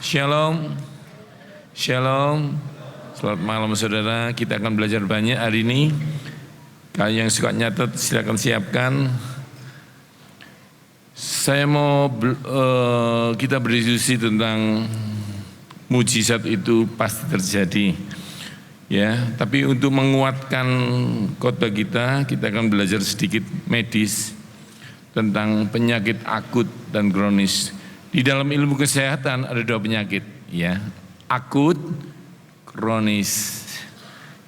Shalom, shalom. Selamat malam saudara, kita akan belajar banyak hari ini. Kalian yang suka nyatet silakan siapkan. Saya mau kita berdiskusi tentang mujizat itu pasti terjadi. Ya, tapi untuk menguatkan khotbah kita akan belajar sedikit medis tentang penyakit akut dan kronis. Di dalam ilmu kesehatan ada dua penyakit, ya, akut, kronis.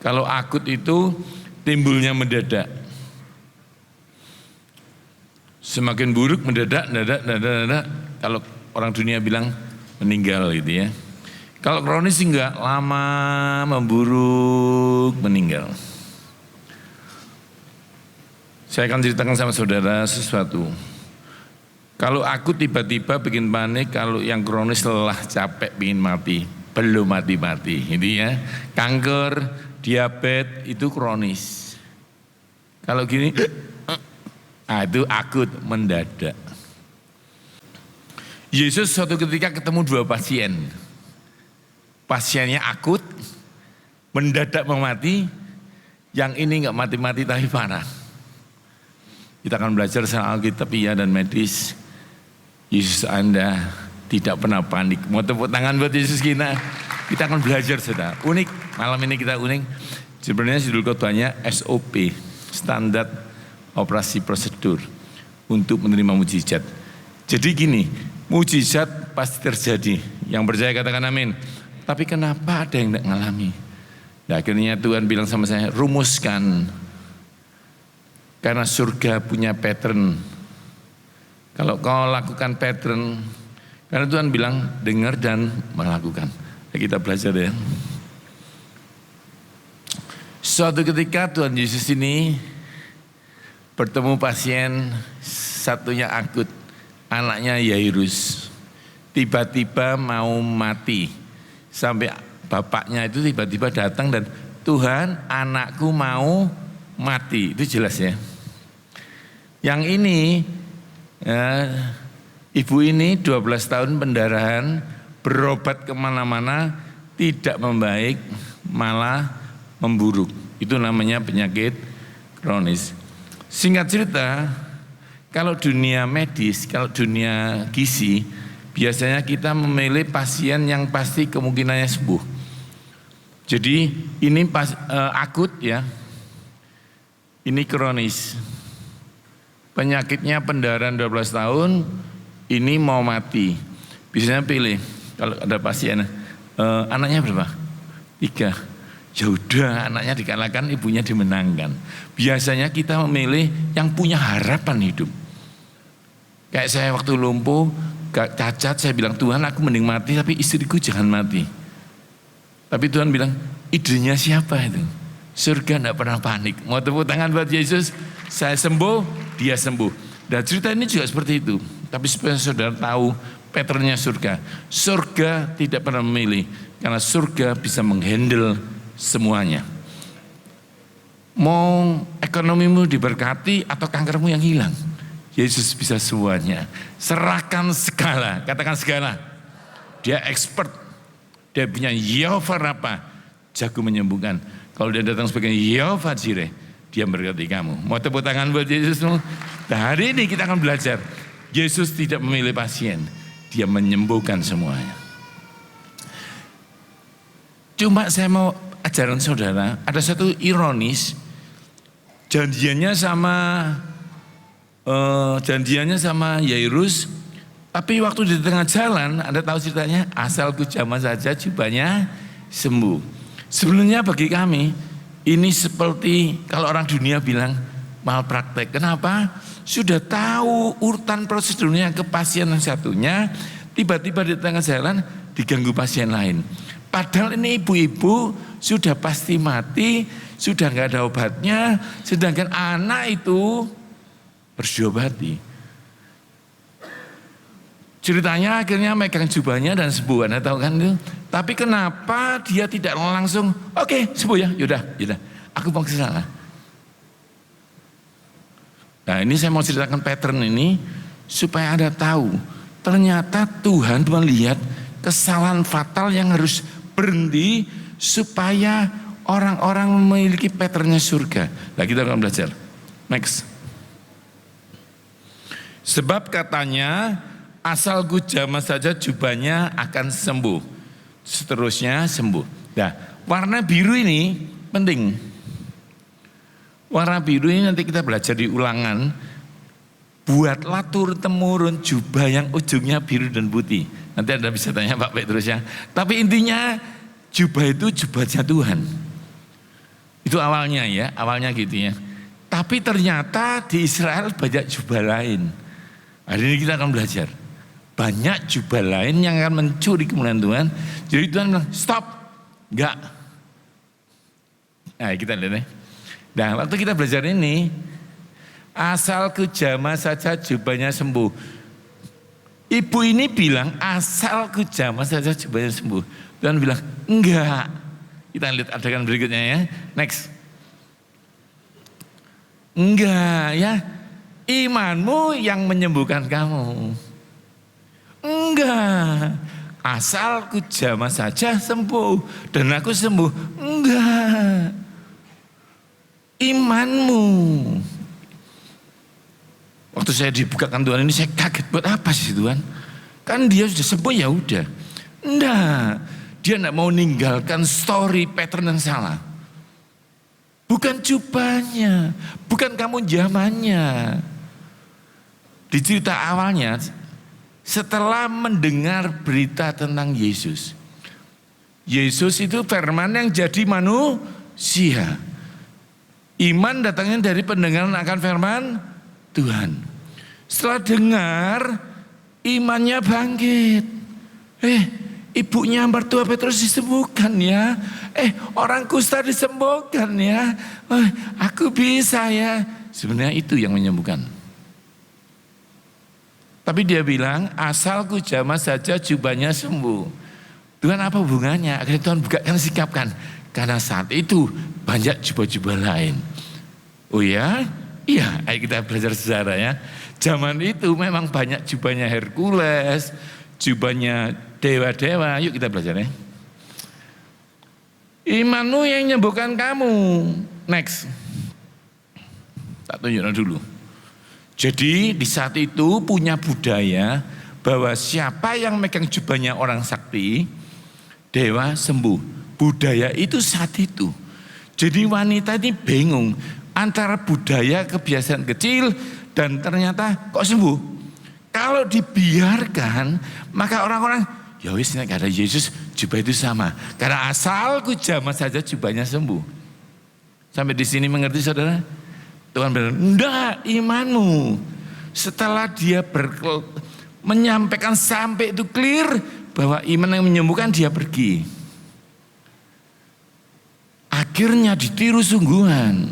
Kalau akut itu timbulnya mendadak, semakin buruk mendadak. Kalau orang dunia bilang meninggal gitu ya. Kalau kronis enggak, lama memburuk meninggal. Saya akan ceritakan sama saudara sesuatu. Kalau akut tiba-tiba bikin panik, kalau yang kronis lelah, capek, bikin mati, belum mati-mati, gitu ya. Kanker, diabetes itu kronis. Kalau gini, itu akut, mendadak. Yesus suatu ketika ketemu dua pasien. Pasiennya akut, mendadak mau mati, yang ini enggak mati-mati tapi parah. Kita akan belajar soal Alkitabiah dan medis. Yesus Anda tidak pernah panik. Mau tepuk tangan buat Yesus kita. Kita akan belajar saudara. Unik, malam ini kita unik. Sebenarnya judul khotbahnya SOP, Standar Operasi Prosedur untuk menerima mujizat. Jadi gini, mujizat pasti terjadi. Yang percaya katakan amin. Tapi kenapa ada yang tidak mengalami? Nah, akhirnya Tuhan bilang sama saya, rumuskan. Karena surga punya pattern. Kalau kau lakukan pattern, karena Tuhan bilang dengar dan melakukan. Kita belajar ya. Suatu ketika Tuhan Yesus ini bertemu pasien, satunya akut, anaknya Yairus. Tiba-tiba mau mati. Sampai bapaknya itu tiba-tiba datang dan Tuhan, anakku mau mati. Itu jelas ya. Yang ini ibu ini 12 tahun pendarahan, berobat kemana-mana, tidak membaik, malah memburuk. Itu namanya penyakit kronis. Singkat cerita, kalau dunia medis, kalau dunia gizi, biasanya kita memilih pasien yang pasti kemungkinannya sembuh. Jadi ini akut ya, ini kronis. Penyakitnya pendarahan 12 tahun, ini mau mati. Biasanya pilih, kalau ada pasien, anaknya berapa? 3. Ya udah, anaknya dikalahkan, ibunya dimenangkan. Biasanya kita memilih yang punya harapan hidup. Kayak saya waktu lumpuh, cacat, saya bilang, Tuhan aku mending mati, tapi istriku jangan mati. Tapi Tuhan bilang, idenya siapa itu? Surga tidak pernah panik. Mau tepuk tangan buat Yesus, saya sembuh, dia sembuh. Dan cerita ini juga seperti itu. Tapi supaya saudara tahu patternnya surga. Surga tidak pernah memilih. Karena surga bisa menghandle semuanya. Mau ekonomimu diberkati atau kankermu yang hilang. Yesus bisa semuanya. Serahkan segala. Katakan segala. Dia expert. Dia punya Yehova Rafa. Jago menyembuhkan. Kalau dia datang sebagai Yehova Jireh, dia berkati kamu. Mau tepuk tangan buat Yesus? Nah, hari ini kita akan belajar. Yesus tidak memilih pasien, dia menyembuhkan semuanya. Cuma saya mau ajaran saudara, ada satu ironis, janjiannya sama Yairus, tapi waktu di tengah jalan, Anda tahu ceritanya, asal ku jamah saja jubahnya sembuh. Sebenarnya bagi kami, ini seperti kalau orang dunia bilang malpraktek. Kenapa? Sudah tahu urutan prosedurnya ke pasien yang satunya, tiba-tiba di tengah jalan diganggu pasien lain. Padahal ini ibu-ibu sudah pasti mati, sudah nggak ada obatnya, sedangkan anak itu harus diobati. Ceritanya akhirnya megang jubahnya dan sembuh, Anda tahu kan itu? Tapi kenapa dia tidak langsung, oke, sembuh ya, yaudah, aku mau ke sana. Nah ini saya mau ceritakan pattern ini supaya Anda tahu, ternyata Tuhan melihat kesalahan fatal yang harus berhenti supaya orang-orang memiliki patternnya surga. Nah, kita akan belajar. Next. Sebab katanya, asalku jamah saja jubahnya akan sembuh. Seterusnya sembuh. Nah, warna biru ini penting. Warna biru ini nanti kita belajar di ulangan. Buatlah turun-temurun jubah yang ujungnya biru dan putih. Nanti Anda bisa tanya Pak Petrus ya. Tapi intinya jubah itu jubahnya Tuhan. Itu awalnya ya, awalnya gitu ya. Tapi ternyata di Israel banyak jubah lain. Hari ini kita akan belajar. Banyak jubah lain yang akan mencuri kemuliaan Tuhan. Jadi Tuhan bilang, stop. Enggak. Nah kita lihat ya. Nah waktu kita belajar ini, asal ke jamah saja jubahnya sembuh. Ibu ini bilang asal ke jamah saja jubahnya sembuh. Tuhan bilang enggak. Kita lihat adegan berikutnya ya. Next. Enggak ya. Imanmu yang menyembuhkan kamu. Enggak. Asal ku jamah saja sembuh dan aku sembuh. Enggak. Imanmu. Waktu saya dibukakan Tuhan ini saya kaget, buat apa sih Tuhan? Kan dia sudah sembuh ya udah. Enggak. Dia enggak mau meninggalkan story pattern yang salah. Bukan jubahnya, bukan kamu zamannya. Di cerita awalnya, setelah mendengar berita tentang Yesus. Yesus itu firman yang jadi manusia. Iman datangnya dari pendengaran akan firman Tuhan. Setelah dengar, imannya bangkit. Ibunya mertua Petrus disembuhkan ya. Orang kusta disembuhkan ya. Aku bisa ya. Sebenarnya itu yang menyembuhkan. Tapi dia bilang, asalku jamah saja jubahnya sembuh. Tuhan apa hubungannya? Akhirnya Tuhan bukakan sikapkan. Karena saat itu banyak jubah-jubah lain. Oh ya? Iya, ayo kita belajar sejarah ya. Zaman itu memang banyak jubahnya Hercules, jubahnya dewa-dewa. Yuk kita belajar ya. Imanmu yang menyembuhkan kamu. Next. Tak tunjukkan dulu. Jadi di saat itu punya budaya bahwa siapa yang megang jubahnya orang sakti, dewa sembuh. Budaya itu saat itu. Jadi wanita ini bingung antara budaya kebiasaan kecil dan ternyata kok sembuh. Kalau dibiarkan maka orang-orang ya wis nek ada Yesus jubah itu sama. Karena asalku jamah saja jubahnya sembuh. Sampai di sini mengerti saudara? Tuhan bilang, enggak, imanmu. Setelah dia menyampaikan sampai itu clear bahwa iman yang menyembuhkan, dia pergi. Akhirnya ditiru sungguhan.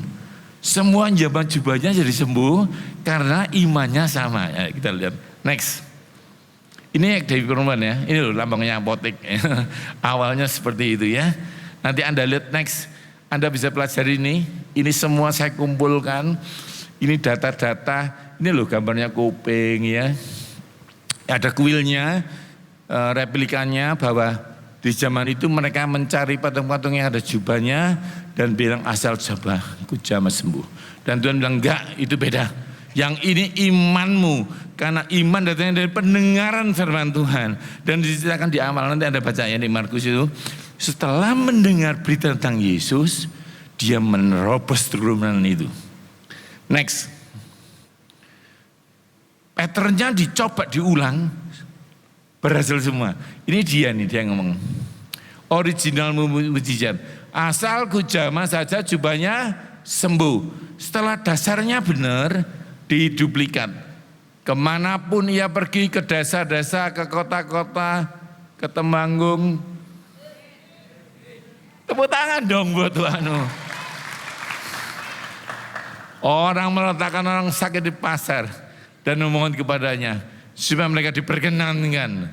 Semua jubahnya jadi sembuh karena imannya sama. Ya, kita lihat. Next. Ini dari perempuan ya. Ini loh lambangnya apotek. Awalnya seperti itu ya. Nanti Anda lihat next. Anda bisa pelajari ini. Ini semua saya kumpulkan. Ini data-data. Ini loh gambarnya kuping ya. Ada kuilnya, replikannya bahwa di zaman itu mereka mencari patung-patung yang ada jubahnya dan bilang asal jubahku jamah sembuh. Dan Tuhan bilang enggak, itu beda. Yang ini imanmu, karena iman datangnya dari pendengaran firman Tuhan. Dan diceritakan di amal, nanti Anda baca ya di Markus itu. Setelah mendengar berita tentang Yesus, dia menerobos turunan itu. Next. Patternnya dicoba diulang, berhasil semua. Ini dia nih, dia ngomong. Original mujizat. Asal ku jamah saja jubahnya sembuh. Setelah dasarnya benar, diduplikat. Kemanapun ia pergi, ke desa-desa, ke kota-kota, ke Temanggung. Tepuk tangan dong buat Tuhan. Orang meletakkan orang sakit di pasar dan memohon kepadanya supaya mereka diperkenankan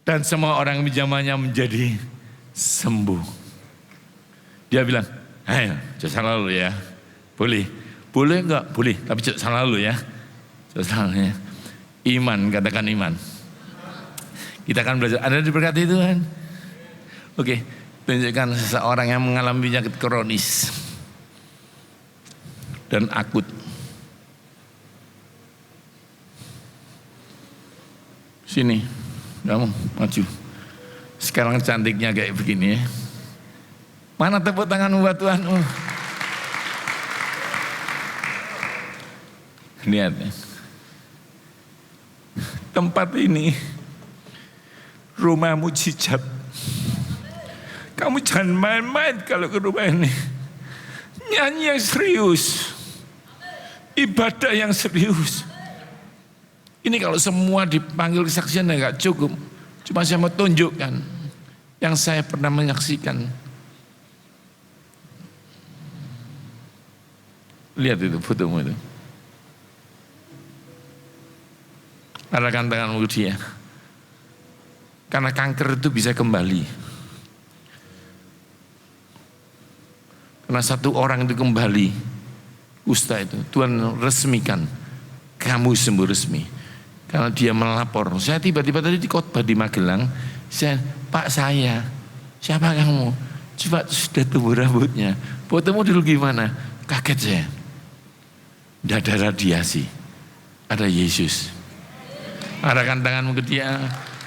dan semua orang zamannya menjadi sembuh. Dia bilang, ayo jangan salah lu ya. Boleh enggak? Boleh, tapi jangan salah lu ya. Jangan salah ya. Iman, katakan iman. Kita akan belajar. Anda diberkati Tuhan. Oke, tunjukkan seseorang yang mengalami penyakit kronis dan akut. Sini, kamu maju. Sekarang cantiknya kayak begini ya. Mana tepuk tangan buat Tuhan? Lihat ya. Tempat ini rumah mujizat. Kamu jangan main-main kalau ke rumah ini. Nyanyi yang serius, ibadah yang serius. Ini kalau semua dipanggil kesaksian enggak cukup. Cuma saya mau tunjukkan yang saya pernah menyaksikan. Lihat itu fotomu itu. Arahkan tanganmu ke dia. Karena kanker itu bisa kembali. Karena satu orang itu kembali, kusta itu, Tuhan resmikan, kamu sembuh resmi. Karena dia melapor. Saya tiba-tiba tadi di khotbah di Magelang, Pak saya, siapa kamu? Coba sudah tumbuh rambutnya. Fotomu dulu gimana? Kaget saya. Tidak ada radiasi, ada Yesus. Arahkan tanganmu ke dia.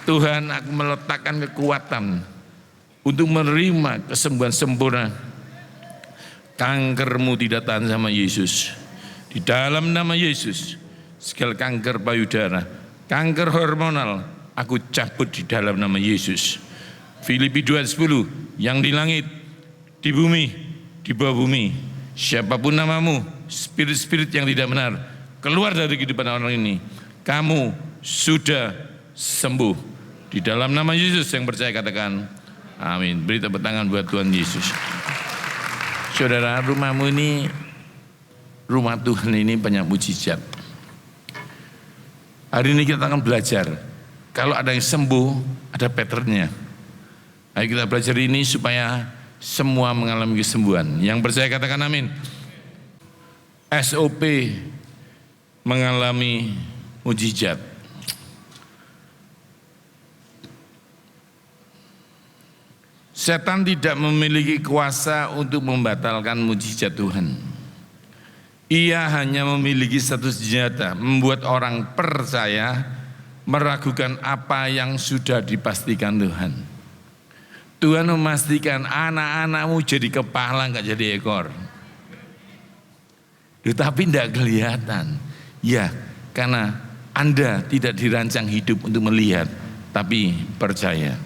Tuhan, aku meletakkan kekuatan untuk menerima kesembuhan sempurna. Kankermu tidak tahan sama Yesus. Di dalam nama Yesus, segala kanker payudara, kanker hormonal, aku cabut di dalam nama Yesus. Filipi 2:10, yang di langit, di bumi, di bawah bumi, siapapun namamu, spirit-spirit yang tidak benar, keluar dari kehidupan orang ini. Kamu sudah sembuh. Di dalam nama Yesus yang percaya katakan amin. Beri tepuk tangan buat Tuhan Yesus. Saudara, rumahmu ini, rumah Tuhan ini banyak mujizat. Hari ini kita akan belajar. Kalau ada yang sembuh, ada patternnya. Ayo kita belajar ini supaya semua mengalami kesembuhan. Yang percaya katakan amin. SOP mengalami mujizat. Setan tidak memiliki kuasa untuk membatalkan mujizat Tuhan. Ia hanya memiliki satu senjata, membuat orang percaya meragukan apa yang sudah dipastikan Tuhan. Tuhan memastikan anak-anakmu jadi kepala, enggak jadi ekor. Tetapi tidak kelihatan. Ya, karena Anda tidak dirancang hidup untuk melihat, tapi percaya.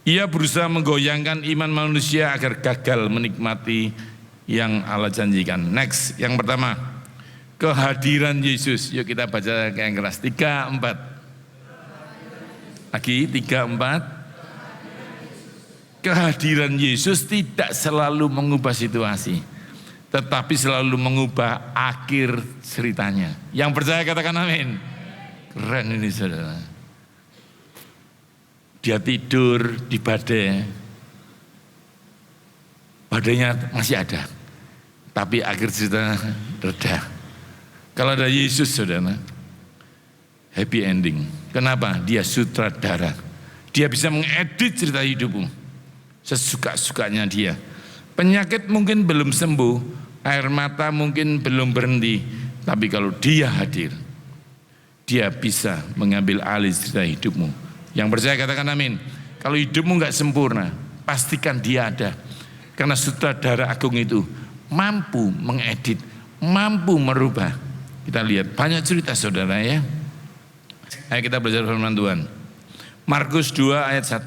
Ia berusaha menggoyangkan iman manusia agar gagal menikmati yang Allah janjikan. Next, yang pertama, kehadiran Yesus. Yuk kita baca yang keras. 3, 4. Lagi 3, 4. Kehadiran Yesus tidak selalu mengubah situasi, tetapi selalu mengubah akhir ceritanya. Yang percaya katakan amin. Keren ini saudara. Dia tidur di badai. Badainya masih ada, tapi akhir cerita reda. Kalau ada Yesus saudara, happy ending. Kenapa? Dia sutradara. Dia bisa mengedit cerita hidupmu sesuka-sukanya dia. Penyakit mungkin belum sembuh, air mata mungkin belum berhenti, tapi kalau dia hadir, dia bisa mengambil alih cerita hidupmu. Yang percaya katakan amin. Kalau hidupmu enggak sempurna, pastikan dia ada. Karena sutradara agung itu mampu mengedit, mampu merubah. Kita lihat banyak cerita saudara ya. Ayo kita belajar firman Tuhan. Markus 2 ayat 1.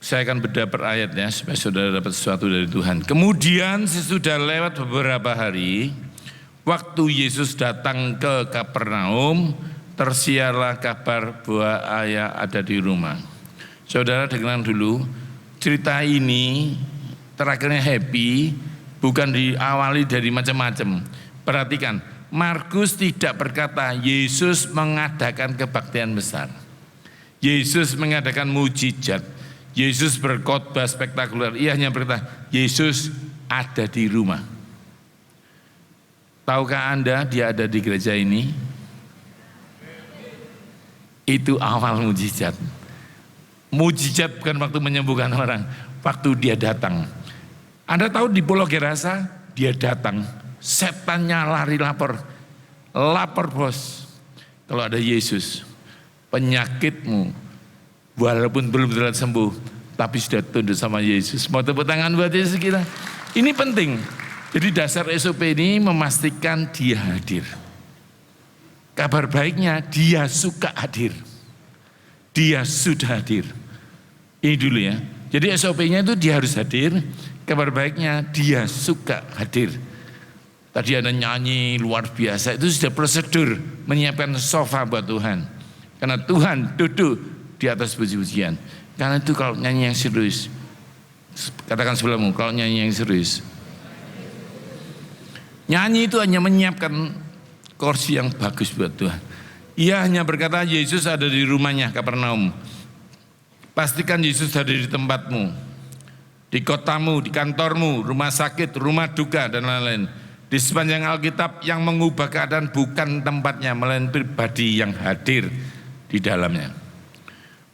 Saya akan bedah per ayat ya, supaya saudara dapat sesuatu dari Tuhan. Kemudian sesudah lewat beberapa hari, waktu Yesus datang ke Kapernaum, tersiarlah kabar bahwa ayah ada di rumah. Saudara dengarkan dulu, cerita ini terakhirnya happy, bukan diawali dari macam-macam. Perhatikan, Markus tidak berkata Yesus mengadakan kebaktian besar, Yesus mengadakan mujizat, Yesus berkhotbah spektakuler. Ia hanya berkata Yesus ada di rumah. Tahukah Anda dia ada di gereja ini? Itu awal mujizat. Mujizat bukan waktu menyembuhkan orang, waktu dia datang. Anda tahu di Pulau Gerasa, dia datang, setannya lari lapor bos. Kalau ada Yesus, penyakitmu walaupun belum terlihat sembuh, tapi sudah tunduk sama Yesus. Mau tepuk tangan buat Yesus kita. Ini penting. Jadi dasar SOP ini memastikan dia hadir. Kabar baiknya dia suka hadir. Dia sudah hadir. Ini dulu ya. Jadi SOP-nya itu dia harus hadir. Kabar baiknya dia suka hadir. Tadi ada nyanyi luar biasa. Itu sudah prosedur menyiapkan sofa buat Tuhan. Karena Tuhan duduk di atas puji-pujian. Karena itu kalau nyanyi yang serius. Katakan sebelummu, kalau nyanyi yang serius. Nyanyi itu hanya menyiapkan kursi yang bagus buat Tuhan. Ia hanya berkata Yesus ada di rumahnya Kapernaum. Pastikan Yesus ada di tempatmu, di kotamu, di kantormu, rumah sakit, rumah duka dan lain-lain. Di sepanjang Alkitab yang mengubah keadaan bukan tempatnya, melainkan pribadi yang hadir di dalamnya.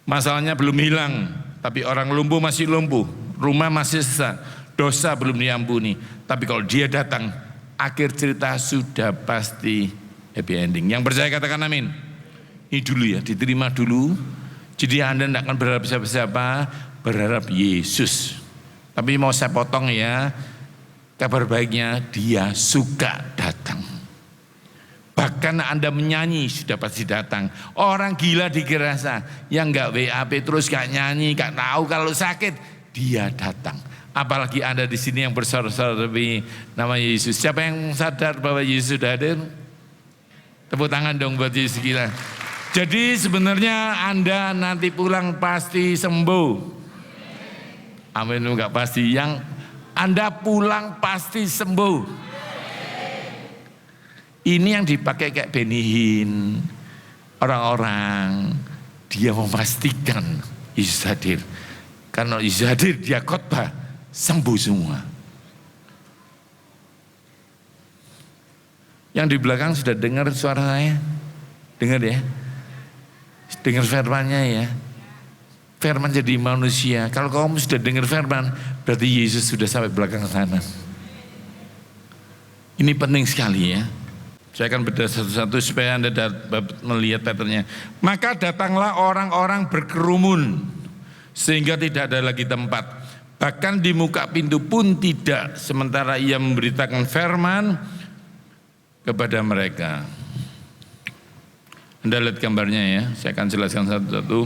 Masalahnya belum hilang, tapi orang lumpuh masih lumpuh, rumah masih sesak, dosa belum diampuni. Tapi kalau dia datang, akhir cerita sudah pasti happy ending. Yang percaya katakan amin. Ini dulu ya, diterima dulu. Jadi Anda tidak akan berharap siapa-siapa, berharap Yesus. Tapi mau saya potong ya, kabar baiknya dia suka datang. Bahkan Anda menyanyi sudah pasti datang. Orang gila di Gerasa yang gak WAP terus gak nyanyi, gak tahu kalau sakit, dia datang. Apalagi Anda di sini yang bersorak-sorak lebih nama Yesus. Siapa yang sadar bahwa Yesus sudah hadir? Tepuk tangan dong buat Yesus kita. Jadi sebenarnya Anda nanti pulang pasti sembuh. Amin, enggak pasti. Yang Anda pulang pasti sembuh. Ini yang dipakai kayak Benny Hinn. Orang-orang dia memastikan Yesus hadir. Karena Yesus hadir dia khotbah sembuh semua. Yang di belakang sudah dengar suara saya? Dengar ya? Dengar firman-Nya ya. Firman jadi manusia. Kalau kamu sudah dengar firman, berarti Yesus sudah sampai belakang sana. Ini penting sekali ya. Saya akan bedah satu-satu supaya Anda dapat melihat patternnya. Maka datanglah orang-orang berkerumun sehingga tidak ada lagi tempat. Bahkan di muka pintu pun tidak, sementara ia memberitakan firman kepada mereka. Anda lihat gambarnya ya, saya akan jelaskan satu-satu.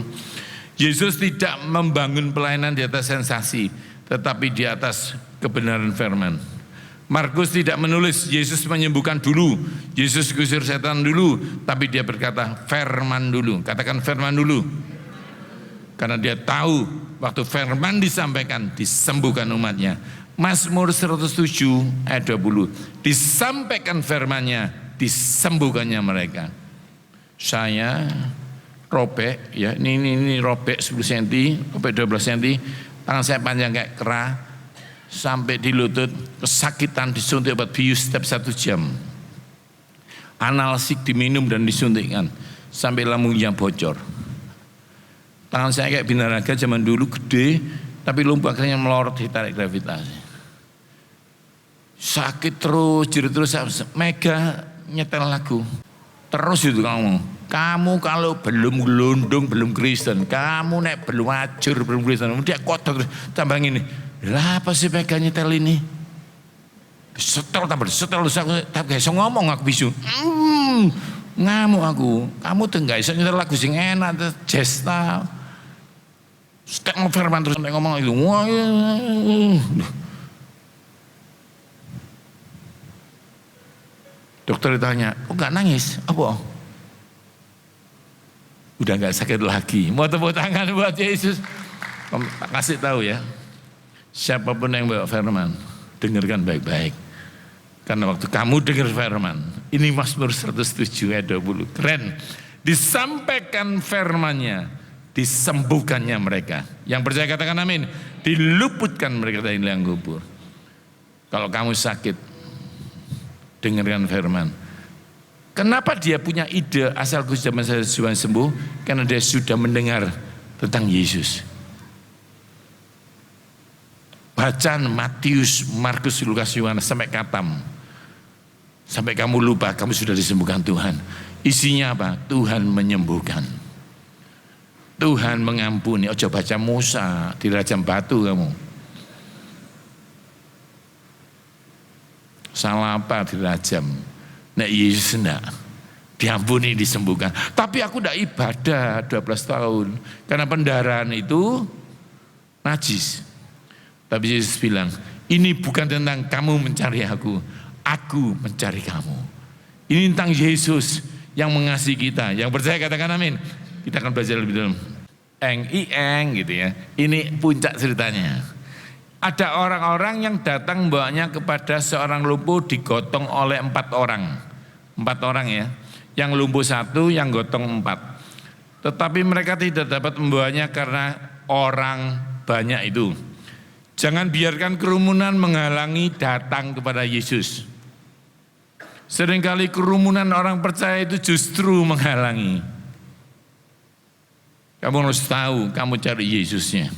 Yesus tidak membangun pelayanan di atas sensasi, tetapi di atas kebenaran firman. Markus tidak menulis Yesus menyembuhkan dulu, Yesus gusir setan dulu, tapi dia berkata firman dulu. Katakan firman dulu. Karena dia tahu waktu firman disampaikan, disembuhkan umatnya. Mazmur 107 ayat 20, disampaikan firman-Nya, disembuhkannya mereka. Saya robek ya, ini robek 10 cm, robek 12 cm, tangan saya panjang kayak kera, sampai di lutut, kesakitan, disuntik obat bius setiap 1 jam. Analsik diminum dan disuntikkan, sampai lambungnya bocor. Tangan saya kayak binaraga zaman dulu gede, tapi lumpuh akhirnya melorot ditarik gravitasi. Sakit terus, jerit terus, Mega nyetel lagu. Terus itu kamu kalau belum gelundung, belum Kristen, kamu nek belum ajur, belum Kristen, dia kotor terus tambah ini. Lah apa sih Mega nyetel ini? Setel tambah setel, tak bisa ngomong aku bisu. Ngamuk aku, kamu tuh nggak bisa nyetel lagu sing enak, jazz tau. Setel firman terus ngomong itu. Dokter ditanya, kok gak nangis? Apa? Udah gak sakit lagi. Mau tepuk tangan buat Yesus. Kasih tahu ya, siapapun yang bawa firman, dengarkan baik-baik. Karena waktu kamu dengar firman, ini Mazmur 107 ayat 20, keren. Disampaikan firman-Nya, disembuhkannya mereka. Yang percaya katakan amin. Diluputkan mereka dari liang kubur. Kalau kamu sakit, dengarkan firman. Kenapa dia punya ide asalku zaman saya sembuh? Karena dia sudah mendengar tentang Yesus. Bacaan Matius, Markus, Lukas, Yohanes sampai katam. Sampai kamu lupa kamu sudah disembuhkan Tuhan. Isinya apa? Tuhan menyembuhkan. Tuhan mengampuni. Ojo baca Musa dirajam batu kamu. Salah apa dirajam? Nek Yesus enggak. Diampuni, disembuhkan. Tapi aku enggak ibadah 12 tahun. Karena pendarahan itu najis. Tapi Yesus bilang, ini bukan tentang kamu mencari aku mencari kamu. Ini tentang Yesus yang mengasihi kita. Yang percaya katakan amin. Kita akan belajar lebih dalam. Gitu ya. Ini puncak ceritanya. Ada orang-orang yang datang membawanya kepada seorang lumpuh digotong oleh 4 orang. 4 orang ya. Yang lumpuh 1, yang gotong 4. Tetapi mereka tidak dapat membawanya karena orang banyak itu. Jangan biarkan kerumunan menghalangi datang kepada Yesus. Seringkali kerumunan orang percaya itu justru menghalangi. Kamu harus tahu, kamu cari Yesusnya.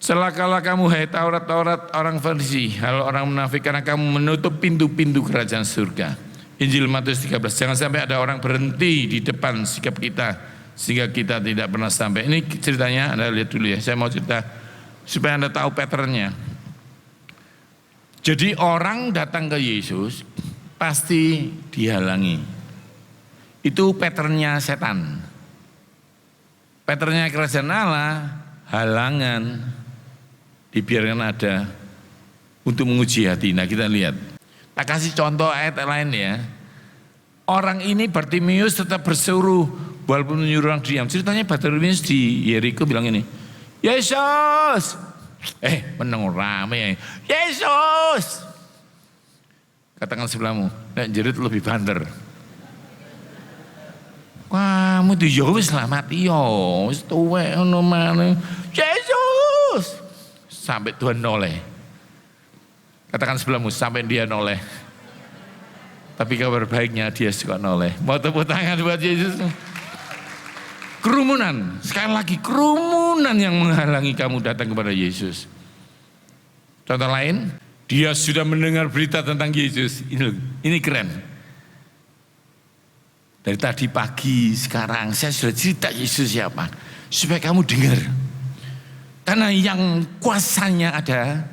Celakalah kamu hai Taurat-Taurat orang Farisi, hal orang munafik, karena kamu menutup pintu-pintu kerajaan surga. Injil Matius 13, jangan sampai ada orang berhenti di depan sikap kita sehingga kita tidak pernah sampai. Ini ceritanya, Anda lihat dulu ya, saya mau cerita supaya Anda tahu patternnya. Jadi orang datang ke Yesus pasti dihalangi. Itu patternnya setan. Patternnya kerajaan Allah, halangan dibiarkan ada untuk menguji hati. Nah kita lihat. Tak kasih contoh ayat lain ya. Orang ini Bartimius tetap berseru walaupun menyuruh orang diam. Ceritanya Bartimius di Yeriko bilang ini, Yesus, meneng rame, Yesus. Katakan sebelahmu, nek jerit lebih banter. Kamu tuh ya wis selamat yo, wis tuwek ngono maneh. Yesus. Sampai Tuhan noleh. Katakan sebelahmu, sampai dia noleh. Tapi kabar baiknya dia suka noleh. Mau tepuk tangan buat Yesus. Kerumunan, sekali lagi kerumunan yang menghalangi kamu datang kepada Yesus. Contoh lain, dia sudah mendengar berita tentang Yesus. Ini keren. Dari tadi pagi sekarang saya sudah cerita Yesus siapa. Supaya kamu dengar. Karena yang kuasanya ada,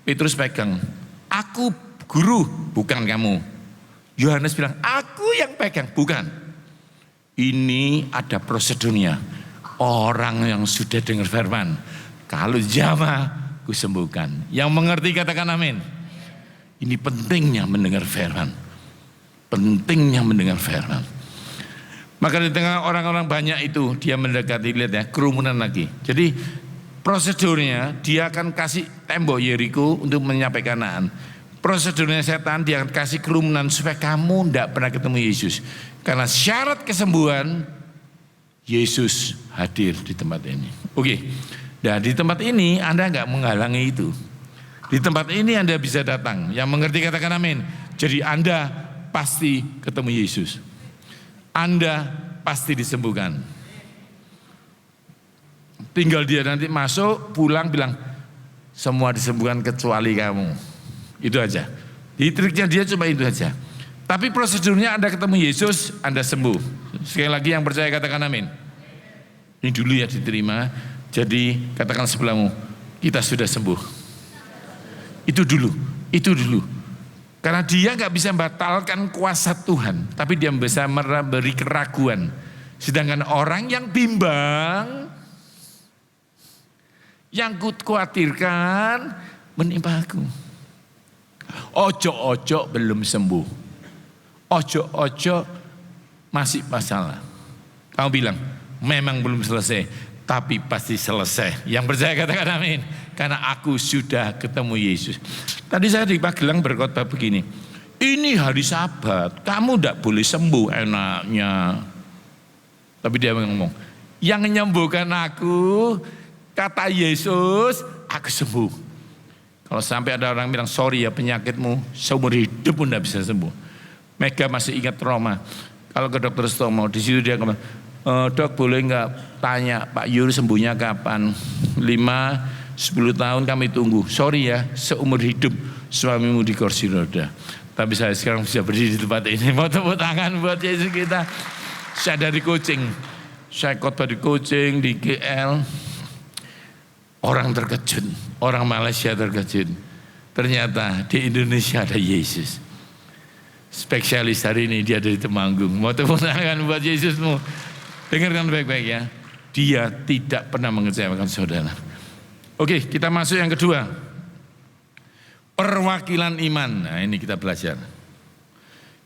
Petrus pegang. Aku guru, bukan kamu. Yohanes bilang, aku yang pegang, bukan. Ini ada prosedurnya. Orang yang sudah dengar firman, kalau jamah, ku sembuhkan. Yang mengerti katakan amin. Ini pentingnya mendengar firman. Pentingnya mendengar firman. Maka di tengah orang-orang banyak itu, dia mendekati, lihat ya, kerumunan lagi. Jadi prosedurnya, dia akan kasih tembok Yeriko untuk mencapai Kanaan. Prosedurnya setan, dia akan kasih kerumunan supaya kamu tidak pernah ketemu Yesus. Karena syarat kesembuhan, Yesus hadir di tempat ini. Oke, nah di tempat ini Anda enggak menghalangi itu. Di tempat ini Anda bisa datang. Yang mengerti katakan amin. Jadi Anda pasti ketemu Yesus. Anda pasti disembuhkan. Tinggal dia nanti masuk, pulang bilang, semua disembuhkan kecuali kamu. Itu aja. Di triknya dia cuma itu aja. Tapi prosedurnya Anda ketemu Yesus, Anda sembuh. Sekali lagi yang percaya katakan amin. Ini dulu ya diterima. Jadi katakan sebelahmu, kita sudah sembuh. Itu dulu. Karena dia nggak bisa membatalkan kuasa Tuhan, tapi dia bisa memberi keraguan. Sedangkan orang yang bimbang, yang khawatirkan menimpa aku. Ojo-ojo belum sembuh. Ojo-ojo masih masalah. Kamu bilang, memang belum selesai, tapi pasti selesai. Yang percaya katakan amin. Karena aku sudah ketemu Yesus. Tadi saya di Magelang berkata begini, ini hari Sabat, kamu tidak boleh sembuh enaknya. Tapi dia ngomong, yang menyembuhkan aku, kata Yesus, aku sembuh. Kalau sampai ada orang bilang, sorry ya penyakitmu, seumur hidup pun tidak bisa sembuh. Mega masih ingat Roma. Kalau ke dokter Stomo, di situ dia ngomong, dok boleh nggak tanya Pak Yuri sembuhnya kapan? 5-10 tahun kami tunggu. Sorry ya, seumur hidup suamimu di kursi roda. Tapi saya sekarang bisa berdiri di tempat ini. Mau tepuk tangan buat Yesus kita. Saya dari Kucing. Saya khotbah di Kucing, di GL. Orang terkejut, orang Malaysia terkejut. Ternyata di Indonesia ada Yesus. Spesialis hari ini dia dari Temanggung. Mau tepuk tangan buat Yesusmu. Dengarkan baik-baik ya. Dia tidak pernah mengecewakan saudara. Oke, kita masuk yang kedua. Perwakilan iman. Nah, ini kita belajar.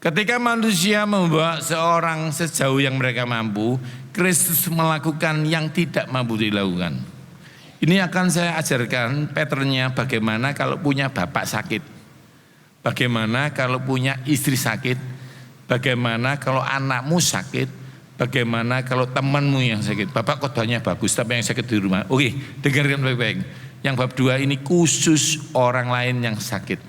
Ketika manusia membawa seorang sejauh yang mereka mampu, Kristus melakukan yang tidak mampu dilakukan. Ini akan saya ajarkan patternnya bagaimana kalau punya bapak sakit. Bagaimana kalau punya istri sakit, bagaimana kalau anakmu sakit, bagaimana kalau temanmu yang sakit. Bapak khotbahnya bagus, tapi yang sakit di rumah. Oke, dengarkan baik-baik. Yang bab 2 ini khusus orang lain yang sakit.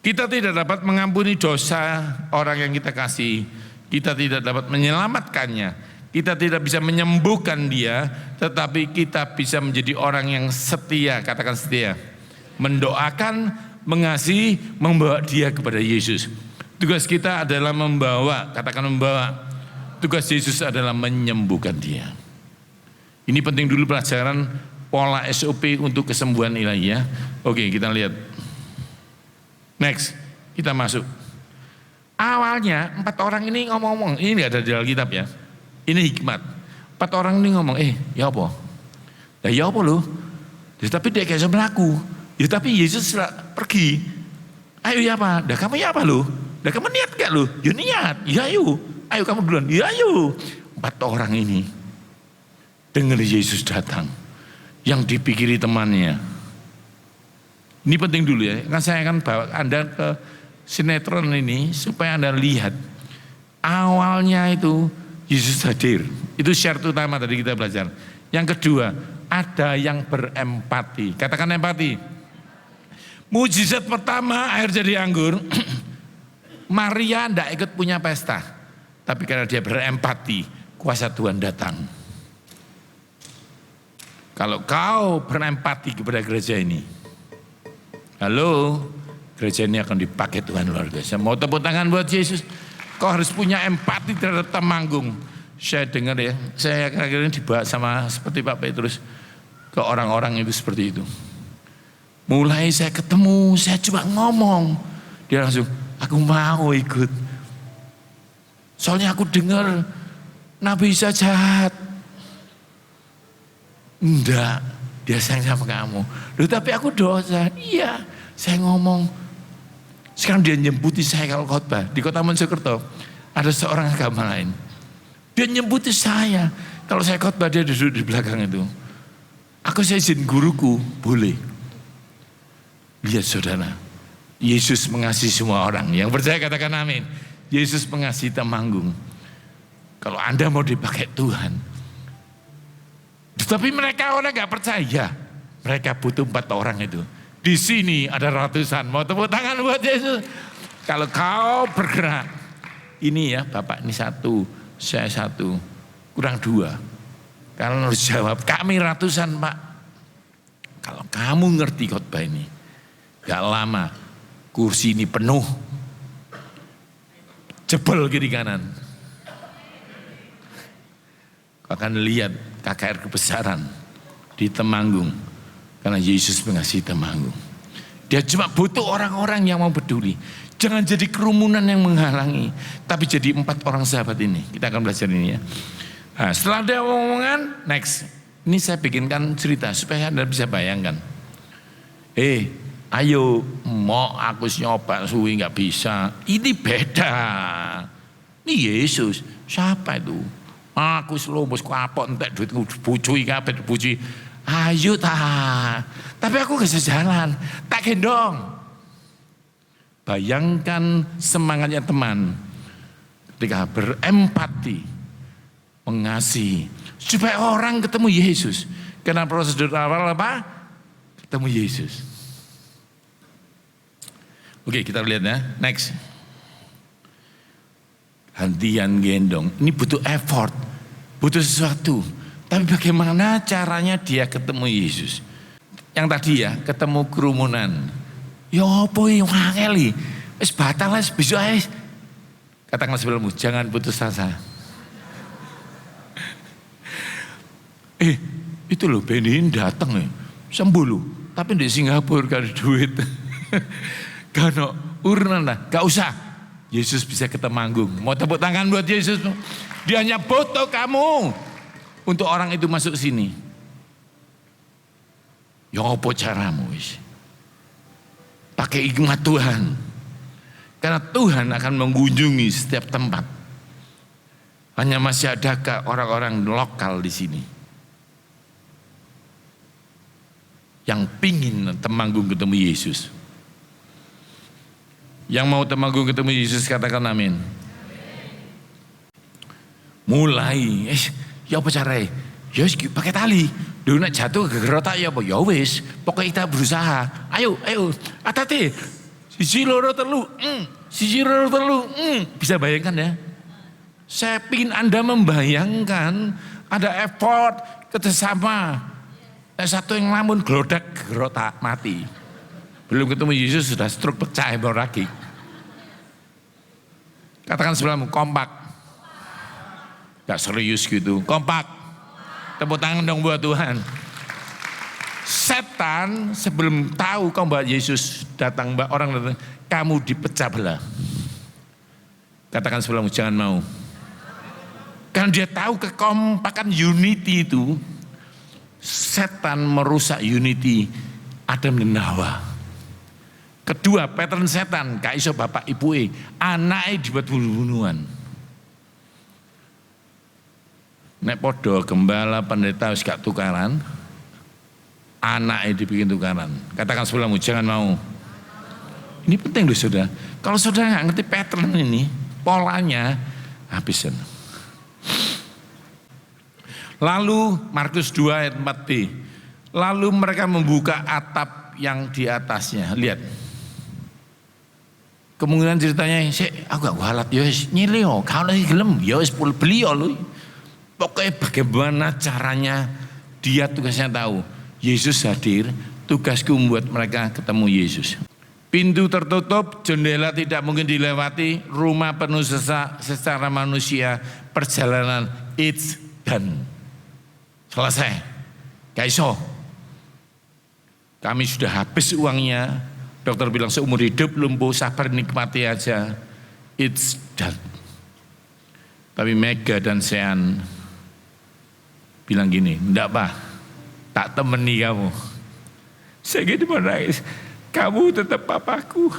Kita tidak dapat mengampuni dosa orang yang kita kasih. Kita tidak dapat menyelamatkannya. Kita tidak bisa menyembuhkan dia, tetapi kita bisa menjadi orang yang setia, katakan setia. Mendoakan, mengasihi, membawa dia kepada Yesus. Tugas kita adalah membawa, katakan membawa. Tugas Yesus adalah menyembuhkan dia. Ini penting dulu pelajaran pola SOP untuk kesembuhan ilahi ya. Oke, kita lihat. Next, kita masuk. Awalnya 4 orang ini ngomong-ngomong, ini nggak ada di Alkitab ya. Ini hikmat. 4 orang ini ngomong, ya apa? Ya apa lu? Ya, tapi dia kayak melaku. Ya tapi Yesus pergi. Ayo ya apa? Dah kamu ya apa lu? Dah kamu niat gak lu? Ya niat. Ya ayo. Ayo kamu duluan. Ya ayo. 4 orang ini dengar Yesus datang. Yang dipikiri temannya. Ini penting dulu ya. Kan saya akan bawa Anda ke sinetron ini supaya Anda lihat. Awalnya itu Yesus hadir. Itu syarat utama tadi kita belajar. Yang kedua, ada yang berempati. Katakan empati. Mujizat pertama air jadi anggur. Maria tidak ikut punya pesta. Tapi karena dia berempati, kuasa Tuhan datang. Kalau kau berempati kepada gereja ini, halo, gereja ini akan dipakai Tuhan luar biasa. Mau tepuk tangan buat Yesus. Kau harus punya empati terhadap Temanggung. Saya dengar ya, saya akhir-akhir ini dibahas sama seperti Pak Petrus ke orang-orang itu seperti itu. Mulai saya ketemu, saya coba ngomong, dia langsung, aku mau ikut. Soalnya aku dengar Nabi Isa jahat. Enggak, dia sayang sama kamu. Loh, tapi aku dosa. Iya, saya ngomong. Sekarang dia nyembuti saya kalau khotbah. Di Kota Mojokerto ada seorang agama lain. Dia nyembuti saya. Kalau saya khotbah dia duduk di belakang itu. Aku saya izin guruku, boleh. Lihat saudara, Yesus mengasihi semua orang. Yang percaya katakan amin. Yesus mengasihi Temanggung. Kalau Anda mau dipakai Tuhan. Tapi mereka orang gak percaya. Mereka butuh 4 orang itu. Di sini ada ratusan. Mau tepuk tangan buat Yesus. Kalau kau bergerak, ini ya Bapak ini 1, saya 1, kurang 2. Kalau harus jawab, kami ratusan Pak. Kalau kamu ngerti khotbah ini, gak lama kursi ini penuh. Jebol kiri kanan. Kau akan lihat KKR kebesaran di Temanggung. Karena Yesus mengasihi Temanggung. Dia cuma butuh orang-orang yang mau peduli. Jangan jadi kerumunan yang menghalangi. Tapi jadi 4 orang sahabat ini. Kita akan belajar ini ya. Nah, setelah dia omongan, next. Ini saya bikinkan cerita supaya Anda bisa bayangkan. Ayo, mau aku nyoba suwi gak bisa. Ini beda. Ini Yesus. Siapa itu? Aku selobos kapok entek duitku bujui kabeh bujui. Ayo ta. Tapi aku gak bisa jalan. Tak gendong. Bayangkan semangatnya teman ketika berempati, mengasihi, supaya orang ketemu Yesus. Karena prosedur awal apa? Ketemu Yesus. Oke, kita lihat ya. Next. gantian gendong. Ini butuh effort, butuh sesuatu. Tapi bagaimana caranya dia ketemu Yesus? Yang tadi ya, ketemu kerumunan. Ya apa ya ngangeli? Wis batal wis besok ae. Katakan sebelummu, jangan putus asa. Itu loh Benin datang ya, sembuh loh. Tapi di Singapura gak ada duit. Gak ada urunan lah, gak usah. Yesus bisa kita manggung. Mau tepuk tangan buat Yesus? Dia hanya butuh kamu untuk orang itu masuk sini. Ya apa caramu? Pakai hikmat Tuhan. Karena Tuhan akan mengunjungi setiap tempat. Hanya masih adakah orang-orang lokal di sini yang pingin temanggung ketemu Yesus? Yang mau temanggung ketemu Yesus katakan amin. Mulai, ya apa caranya? Ya pakai tali. Dulu nak jatuh ke gerotak ya apa? Ya wis, pokoknya kita berusaha. Ayo, hati-hati. Siji loro telu, siji loro telu, bisa bayangkan ya? Saya ingin Anda membayangkan ada effort kerjasama. Satu yang lamun gelodak gerotak mati. Belum ketemu Yesus sudah stroke pecah hemoragik. Katakan sebelahmu kompak. Gak serius gitu, kompak. Tepuk tangan dong buat Tuhan. Setan sebelum tahu kau Mbak Yesus datang, Mbak orang datang, kamu dipecah belah. Katakan sebelahmu jangan mau. Karena dia tahu kekompakan unity itu, setan merusak unity Adam dan Hawa. Kedua, pattern setan, gak iso bapak ibu anaknya dibuat bunuh-bunuhan. Nek podo gembala pendeta wis gak tukaran, anaknya dibikin tukaran. Katakan sebelahmu jangan mau. Ini penting loh saudara. Kalau saudara nggak ngerti pattern ini, polanya habisan. Lalu Markus 2 ayat 4b. Lalu mereka membuka atap yang di atasnya. Lihat. Kemungkinan ceritanya, aku gak walat ya nyilih yo, kalau lagi gelem ya wis beli yo lho. Pokoknya bagaimana caranya dia tugasnya tahu. Yesus hadir, tugasku membuat mereka ketemu Yesus. Pintu tertutup, jendela tidak mungkin dilewati, rumah penuh sesak secara manusia, perjalanan it's done. Selesai. Gak iso. Kami sudah habis uangnya. Dokter bilang seumur hidup lumpuh, sabar nikmati aja. It's done. Tapi Mega dan Sean bilang gini, enggak Pak, tak temani kamu. Saya gitu menangis, kamu tetap papaku.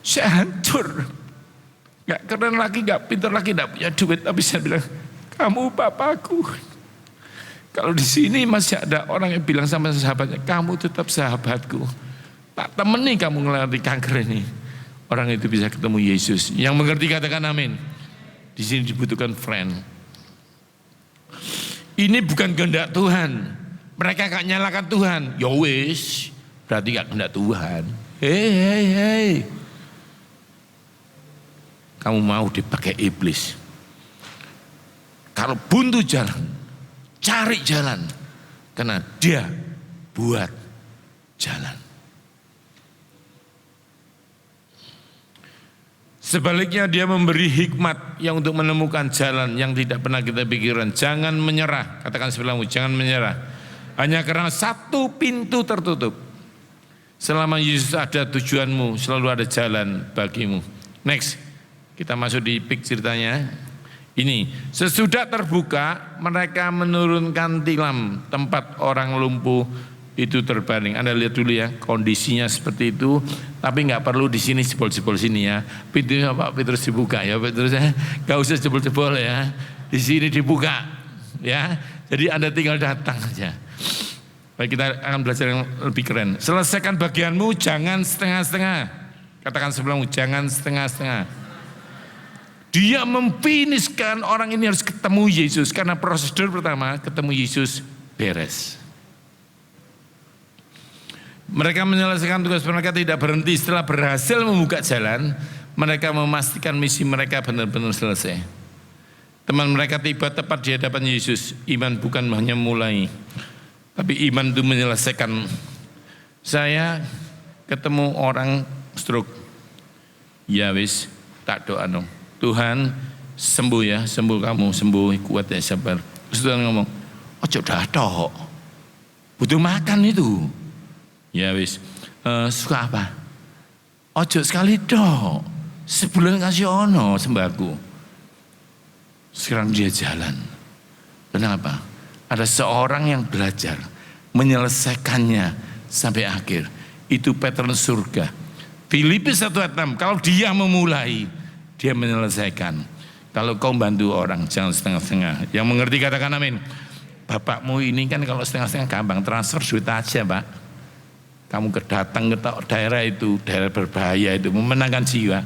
Saya hancur. Gak keren lagi, gak pintar lagi, gak punya duit. Tapi saya bilang, kamu papaku. Kalau di sini masih ada orang yang bilang sama sahabatnya, kamu tetap sahabatku. Tak temani kamu ngelewati kanker ini. Orang itu bisa ketemu Yesus. Yang mengerti katakan amin. Di sini dibutuhkan friend. Ini bukan kehendak Tuhan. Mereka gak nyalakan Tuhan. Ya wis, berarti gak kehendak Tuhan. Hei. Kamu mau dipakai iblis. Kalau buntu jalan, cari jalan. Karena dia buat jalan. Sebaliknya dia memberi hikmat yang untuk menemukan jalan yang tidak pernah kita pikirkan. Jangan menyerah, katakan sebelahmu, jangan menyerah. Hanya karena satu pintu tertutup. Selama Yesus ada tujuanmu, selalu ada jalan bagimu. Next, kita masuk di pik ceritanya. Ini, sesudah terbuka mereka menurunkan tilam tempat orang lumpuh itu terbaring. Anda lihat dulu ya, kondisinya seperti itu. Tapi nggak perlu di sini jebol-jebol sini ya. Pintunya Pak Petrus dibuka ya, Petrus ya. Nggak usah jebol-jebol ya. Di sini dibuka ya. Jadi Anda tinggal datang aja. Baik, kita akan belajar yang lebih keren. Selesaikan bagianmu, jangan setengah-setengah. Katakan sebelummu, jangan setengah-setengah. Dia memfiniskan orang ini harus ketemu Yesus. Karena prosedur pertama, ketemu Yesus beres. Mereka menyelesaikan tugas mereka tidak berhenti. Setelah berhasil membuka jalan, Mereka memastikan misi mereka benar-benar selesai. Teman mereka tiba tepat di hadapan Yesus. Iman bukan hanya mulai, tapi iman itu menyelesaikan. Saya ketemu orang stroke. Ya wis, tak doa dong. Tuhan sembuh ya, sembuh kamu, sembuh, kuat ya, sabar. Terus Tuhan ngomong, ojo datok, butuh makan itu. Ya wis, suka apa? Ojo sekali dok, sebulan kasih ono sembako. Sekarang dia jalan. Kenapa? Ada seorang yang belajar menyelesaikannya sampai akhir. Itu pattern surga. Filipi 1:6, kalau dia memulai, dia menyelesaikan. Kalau kau bantu orang, jangan setengah-setengah. Yang mengerti katakan amin. Bapakmu ini kan kalau setengah-setengah gampang, transfer duit aja Pak. Kamu datang ke daerah itu, daerah berbahaya itu, memenangkan jiwa.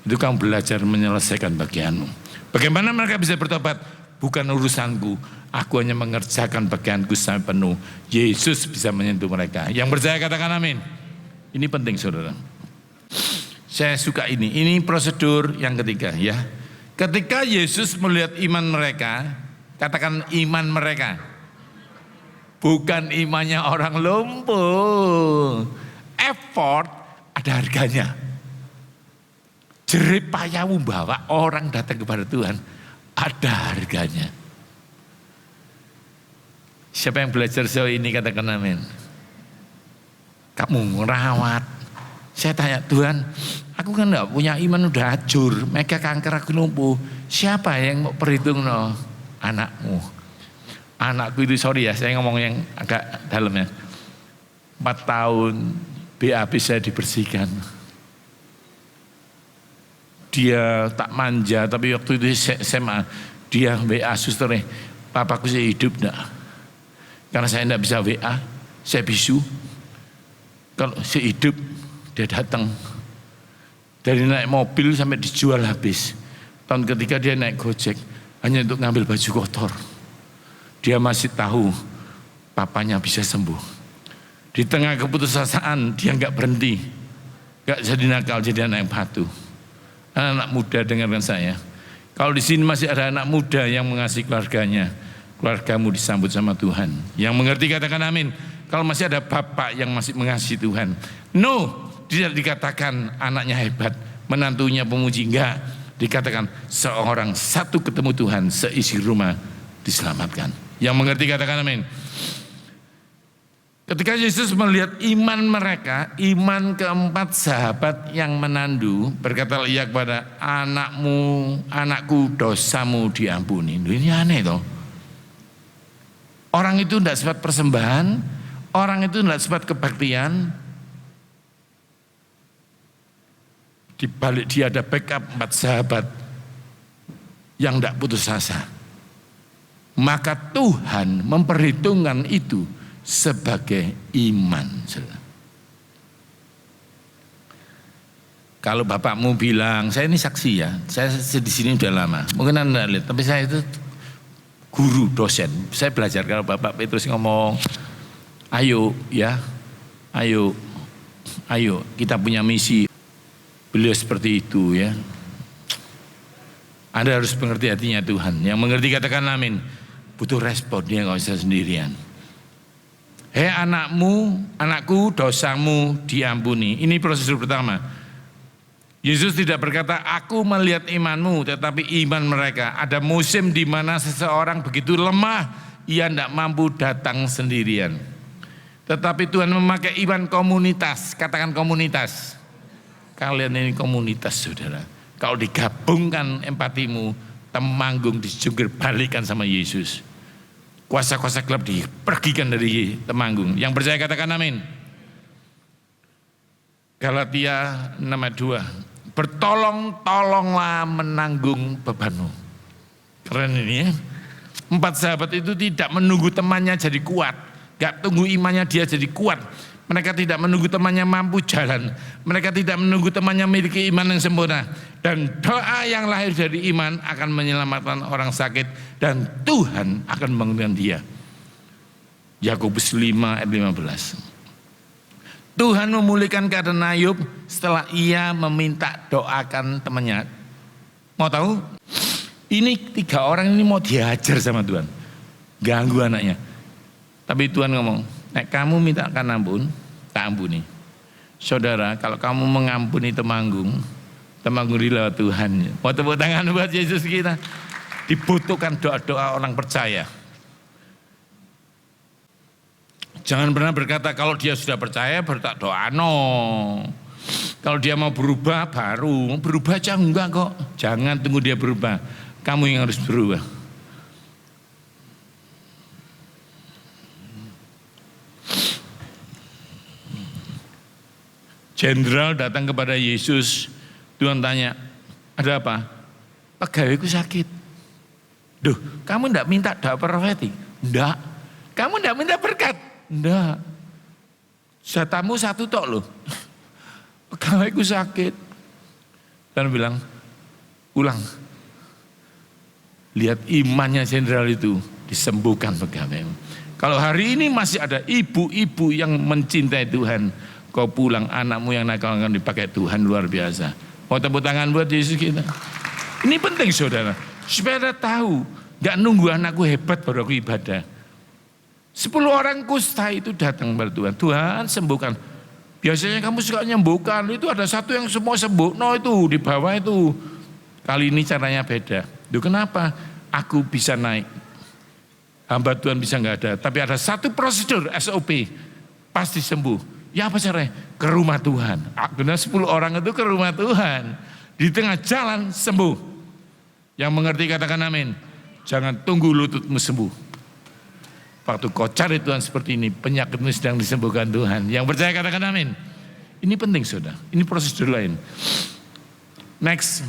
Itu kamu belajar menyelesaikan bagianmu. Bagaimana mereka bisa bertobat? Bukan urusanku, aku hanya mengerjakan bagianku sampai penuh. Yesus bisa menyentuh mereka. Yang percaya katakan amin. Ini penting saudara. Saya suka ini prosedur yang ketiga ya. Ketika Yesus melihat iman mereka, katakan iman mereka. Bukan imannya orang lumpuh. Effort ada harganya. Jerih payahmu bawa orang datang kepada Tuhan, ada harganya. Siapa yang belajar sejauh ini katakan amin. Kamu ngerawat. Saya tanya Tuhan, aku kan enggak punya iman, udah hancur, mega kanker, aku lumpuh. Siapa yang mau perhitung no? Anakmu. Anakku itu, sorry ya, saya ngomong yang agak dalam ya. 4 tahun BAB saya dibersihkan. Dia tak manja, tapi waktu itu SMA, dia WA susternya, papaku saya hidup enggak? Karena saya enggak bisa WA, saya bisu. Kalau saya hidup, dia datang. Dari naik mobil sampai dijual habis. Tahun ketiga dia naik Gojek, hanya untuk ngambil baju kotor. Dia masih tahu papanya bisa sembuh. Di tengah keputusasaan dia enggak berhenti. Enggak jadi nakal, jadi anak yang patuh. Anak muda dengarkan saya. Kalau di sini masih ada anak muda yang mengasihi keluarganya, keluargamu disambut sama Tuhan. Yang mengerti katakan amin. Kalau masih ada bapak yang masih mengasihi Tuhan, no, tidak dikatakan anaknya hebat, menantunya pemuji, enggak. Dikatakan seorang satu ketemu Tuhan, seisi rumah diselamatkan. Yang mengerti katakan amin. Ketika Yesus melihat iman mereka, iman keempat sahabat yang menandu, berkata ia kepada anakku dosamu diampuni. Ini aneh toh. Orang itu tidak sifat persembahan, orang itu tidak sifat kebaktian. Di balik dia ada backup 4 sahabat yang tidak putus asa. Maka Tuhan memperhitungkan itu sebagai iman. Kalau bapakmu bilang, saya ini saksi ya, saya di sini udah lama, mungkin Anda lihat, tapi saya itu guru, dosen, saya belajar. Kalau Bapak Petrus ngomong, ayo ya, ayo kita punya misi, beliau seperti itu ya. Anda harus mengerti hatinya Tuhan. Yang mengerti katakan amin. Butuh respon, dia nggak bisa sendirian. Hei anakku dosamu diampuni. Ini prosedur pertama. Yesus tidak berkata aku melihat imanmu, tetapi iman mereka. Ada musim di mana seseorang begitu lemah, ia tidak mampu datang sendirian. Tetapi Tuhan memakai iman komunitas. Katakan komunitas. Kalian ini komunitas saudara. Kalau digabungkan empatimu, Temanggung dijungkir balikan sama Yesus. Kuasa-kuasa gelap dipergikan dari Temanggung. Yang percaya katakan amin. Galatia 6:2. Bertolong-tolonglah menanggung bebanmu. Keren ini ya. 4 sahabat itu tidak menunggu temannya jadi kuat. Gak tunggu imannya dia jadi kuat. Mereka tidak menunggu temannya mampu jalan. Mereka tidak menunggu temannya memiliki iman yang sempurna. Dan doa yang lahir dari iman akan menyelamatkan orang sakit. Dan Tuhan akan membangunkan dia. Yakobus 5:15. Tuhan memulihkan keadaan Ayub setelah ia meminta doakan temannya. Mau tahu? Ini 3 orang ini mau dihajar sama Tuhan. Ganggu anaknya. Tapi Tuhan ngomong, nek kamu mintakan ampun, tak ampuni. Saudara, kalau kamu mengampuni Temanggung lewat Tuhan. Mau tepuk tangan buat Yesus kita. Dibutuhkan doa-doa orang percaya. Jangan pernah berkata kalau dia sudah percaya bertak doa, no. Kalau dia mau berubah baru, berubah aja enggak kok. Jangan tunggu dia berubah, kamu yang harus berubah. Jenderal datang kepada Yesus, Tuhan tanya, ada apa? Pegawaiku sakit. Duh, kamu enggak minta doa profetik? Enggak. Kamu enggak minta berkat? Enggak. Jatamu 1 tok loh. Pegawaiku sakit. Dan bilang, ulang. Lihat imannya jenderal itu, disembuhkan pegawai. Kalau hari ini masih ada ibu-ibu yang mencintai Tuhan, kau pulang anakmu yang nakal akan dipakai Tuhan luar biasa. Mau tepuk tangan buat Yesus kita. Ini penting saudara, supaya kita tahu, gak nunggu anakku hebat baru aku ibadah. 10 orang kusta itu datang kepada Tuhan, Tuhan sembuhkan. Biasanya kamu suka menyembuhkan, itu ada satu yang semua sembuh, no itu di bawah itu. Kali ini caranya beda. Duh, kenapa? Aku bisa naik, hamba Tuhan bisa nggak ada. Tapi ada satu prosedur SOP, pasti sembuh. Ya apa caranya? Ke rumah Tuhan. Benar 10 orang itu ke rumah Tuhan. Di tengah jalan sembuh. Yang mengerti katakan amin. Jangan tunggu lututmu sembuh. Waktu kau cari Tuhan seperti ini, penyakitmu sedang disembuhkan Tuhan. Yang percaya katakan amin. Ini penting saudara, ini prosedur lain. Next.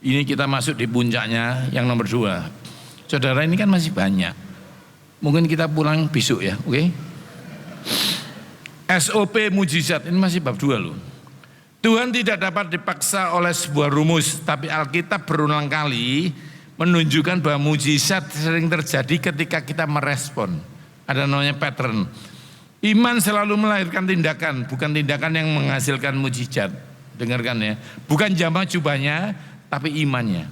Ini kita masuk di puncaknya yang nomor 2. Saudara, ini kan masih banyak. Mungkin kita pulang besok ya, oke? SOP mujizat, ini masih bab 2 loh. Tuhan tidak dapat dipaksa oleh sebuah rumus, tapi Alkitab berulang kali menunjukkan bahwa mujizat sering terjadi ketika kita merespon. Ada namanya pattern. Iman selalu melahirkan tindakan, bukan tindakan yang menghasilkan mujizat. Dengarkan ya, bukan jamaah jubahnya, tapi imannya.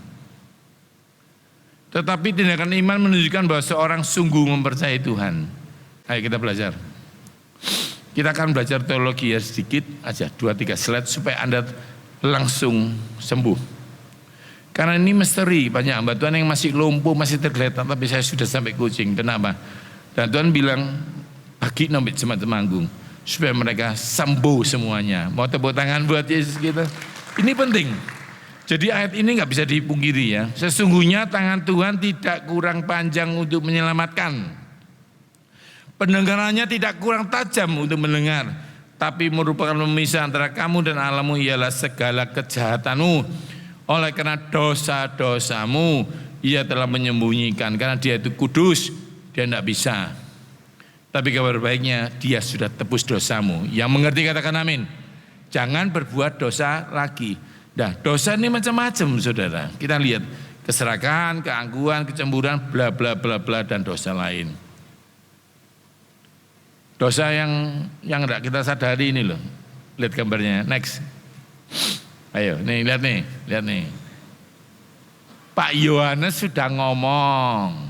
Tetapi tindakan iman menunjukkan bahwa seorang sungguh mempercayai Tuhan. Ayo kita belajar. Kita akan belajar teologi ya sedikit aja, 2-3 slide supaya Anda langsung sembuh. Karena ini misteri, banyak hamba Tuhan yang masih lumpuh, masih tergeletak, tapi saya sudah sampai kucing. Kenapa? Dan Tuhan bilang, bagi nombit jemaat Temanggung, supaya mereka sembuh semuanya. Mau tepuk tangan buat Yesus kita? Ini penting. Jadi ayat ini nggak bisa dipungkiri ya. Sesungguhnya tangan Tuhan tidak kurang panjang untuk menyelamatkan. Pendengarannya tidak kurang tajam untuk mendengar. Tapi merupakan pemisah antara kamu dan Allahmu ialah segala kejahatanmu. Oleh karena dosa-dosamu ia telah menyembunyikan. Karena dia itu kudus, dia tidak bisa. Tapi kabar baiknya dia sudah tebus dosamu. Yang mengerti katakan amin. Jangan berbuat dosa lagi. Nah, dosa ini macam-macam saudara. Kita lihat keserakahan, keangkuhan, kecemburuan, bla bla bla bla dan dosa lain. Dosa yang tidak kita sadari ini loh. Lihat gambarnya. Next. Ayo, nih lihat nih. Pak Yohanes sudah ngomong,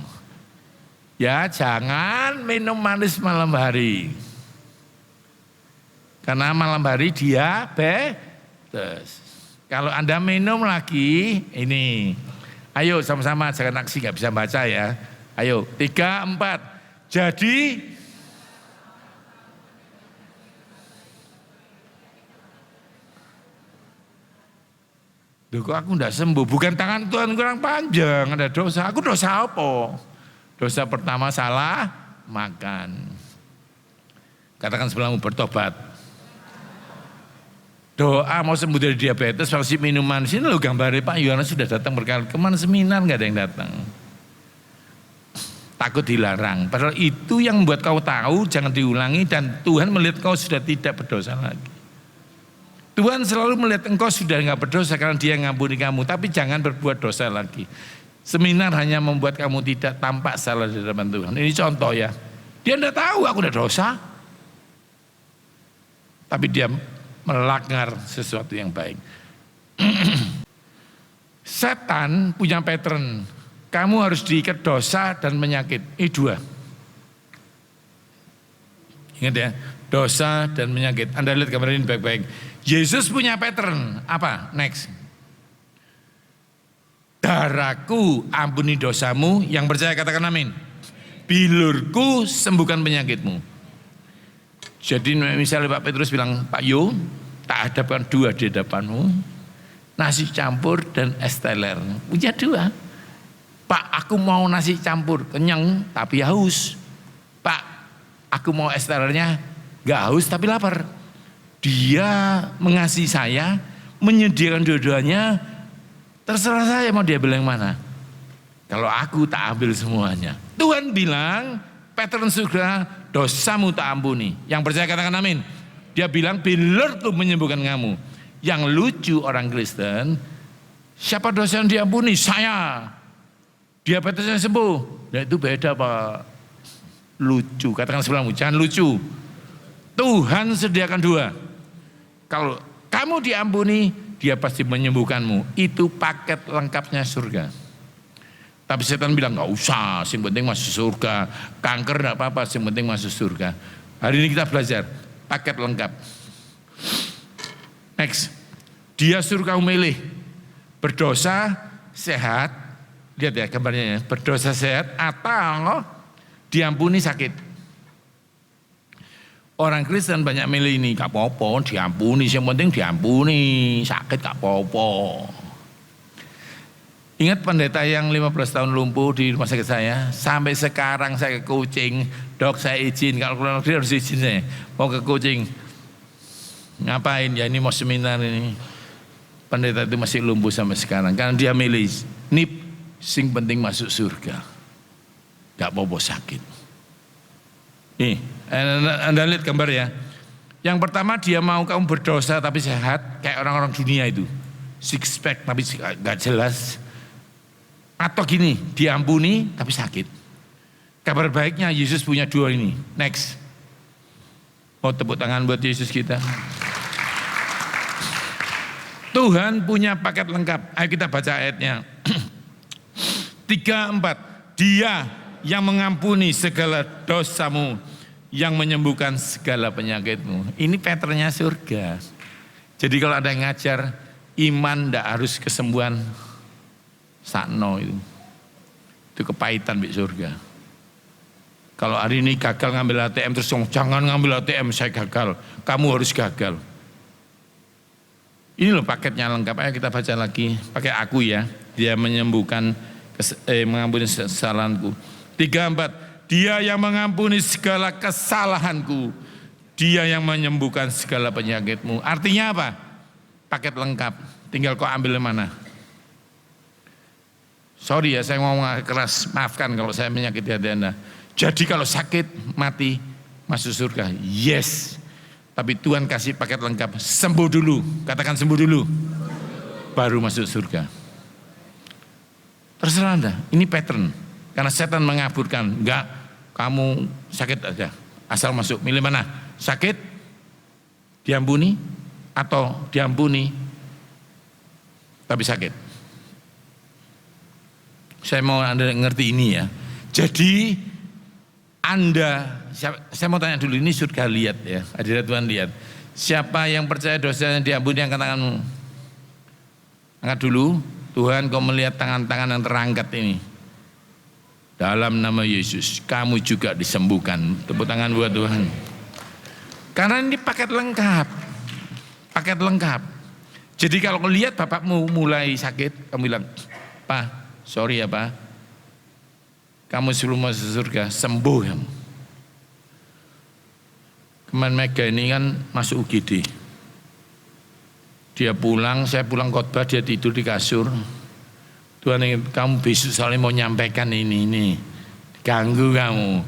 ya jangan minum manis malam hari, karena malam hari diabetes. Kalau Anda minum lagi, ini, ayo sama-sama jangan aksi nggak bisa baca ya. Ayo 3, 4. Jadi Duh, kok aku tidak sembuh? Bukan tangan Tuhan kurang panjang, ada dosa. Aku dosa apa? Dosa pertama salah makan. Katakan sebelahmu bertobat. Doa mau sembuh dari diabetes, masih minuman. Sini loh gambarnya Pak Yohanes sudah datang berkali. Kemana seminar nggak ada yang datang. Takut dilarang. Padahal itu yang membuat kau tahu, jangan diulangi. Dan Tuhan melihat kau sudah tidak berdosa lagi. Tuhan selalu melihat engkau sudah enggak berdosa karena dia ngampuni kamu. Tapi jangan berbuat dosa lagi. Seminar hanya membuat kamu tidak tampak salah di hadapan Tuhan. Ini contoh ya. Dia tidak tahu aku ada dosa. Tapi dia melanggar sesuatu yang baik. Setan punya pattern. Kamu harus diikat dosa dan penyakit. Ini dua. Ingat ya, dosa dan penyakit. Anda lihat gambar ini baik-baik. Yesus punya pattern. Apa? Next. Darahku ampuni dosamu, yang percaya katakan amin. Bilurku sembuhkan penyakitmu. Jadi misalnya Pak Petrus bilang, Pak Yo, tak hadapkan dua di hadapanmu, nasi campur dan es teler. Punya dua. Pak, aku mau nasi campur, kenyang tapi haus. Pak, aku mau es telernya, gak haus tapi lapar. Dia mengasihi saya, menyediakan dua-duanya, terserah saya mau dia bilang mana. Kalau aku tak ambil semuanya. Tuhan bilang, pattern surga, dosamu tak ampuni. Yang percaya katakan amin. Dia bilang, bilurku menyembuhkan kamu. Yang lucu orang Kristen, siapa dosa yang diampuni? Saya. Diabetesnya sembuh. Nah itu beda Pak. Lucu, katakan sebelahmu, jangan lucu. Tuhan sediakan dua. Kalau kamu diampuni, dia pasti menyembuhkanmu. Itu paket lengkapnya surga. Tapi setan bilang gak usah, yang penting masuk surga. Kanker gak apa-apa, yang penting masuk surga. Hari ini kita belajar paket lengkap. Next, dia suruh kamu milih berdosa sehat. Lihat ya gambarnya ya, berdosa sehat atau diampuni sakit. Orang Kristen banyak milih ini, gak apa-apa, diampuni, yang penting diampuni, sakit gak apa-apa. Ingat pendeta yang 15 tahun lumpuh di rumah sakit saya, sampai sekarang saya ke coaching, dok saya izin, kalau keluar negeri harus izin saya, mau ke coaching. Ngapain ya, ini mau seminar ini. Pendeta itu masih lumpuh sampai sekarang, karena dia milih, nip, sing penting masuk surga. Gak apa-apa sakit. Nih, Anda lihat gambar ya. Yang pertama dia mau kamu berdosa tapi sehat, kayak orang-orang dunia itu. Six pack tapi gak jelas. Atau gini, diampuni tapi sakit. Kabar baiknya Yesus punya dua ini. Next. Mau tepuk tangan buat Yesus kita. Tuhan punya paket lengkap. Ayo kita baca ayatnya. 3, 4. Dia yang mengampuni segala dosamu, yang menyembuhkan segala penyakitmu. Ini patternnya surga. Jadi kalau ada yang ngajar, iman tidak harus kesembuhan sakno itu kepahitan di surga. Kalau hari ini gagal ngambil ATM terus jangan ngambil ATM, saya gagal, kamu harus gagal. Ini loh paketnya lengkap. Ayo kita baca lagi pakai aku ya. Dia menyembuhkan mengampuni kesalahanku. 3, 4. Dia yang mengampuni segala kesalahanku, dia yang menyembuhkan segala penyakitmu. Artinya apa? Paket lengkap. Tinggal kau ambil mana. Sorry ya, saya ngomong keras, maafkan kalau saya menyakiti hati Anda. Jadi kalau sakit, mati, masuk surga. Yes. Tapi Tuhan kasih paket lengkap. Sembuh dulu, katakan sembuh dulu. Baru masuk surga. Terserah Anda, ini pattern. Karena setan mengaburkan, enggak, kamu sakit aja, asal masuk. Milih mana? Sakit, diampuni, atau diampuni, tapi sakit. Saya mau Anda ngerti ini ya. Jadi Anda, saya mau tanya dulu, ini surga lihat ya, hadirat Tuhan lihat. Siapa yang percaya dosanya diampuni, angkat tanganmu. Angkat dulu, Tuhan kau melihat tangan-tangan yang terangkat ini. Dalam nama Yesus, kamu juga disembuhkan. Tepuk tangan buat Tuhan. Karena ini paket lengkap. Paket lengkap. Jadi kalau lihat bapakmu mulai sakit, kamu bilang, Pak, sorry ya Pak, kamu sebelum masuk surga, sembuh kamu. Kemarin Mega ini kan masuk UGD. Dia pulang, saya pulang khotbah, dia tidur di kasur. Tuhan, kamu besok soalnya mau nyampaikan ini. Ganggu kamu.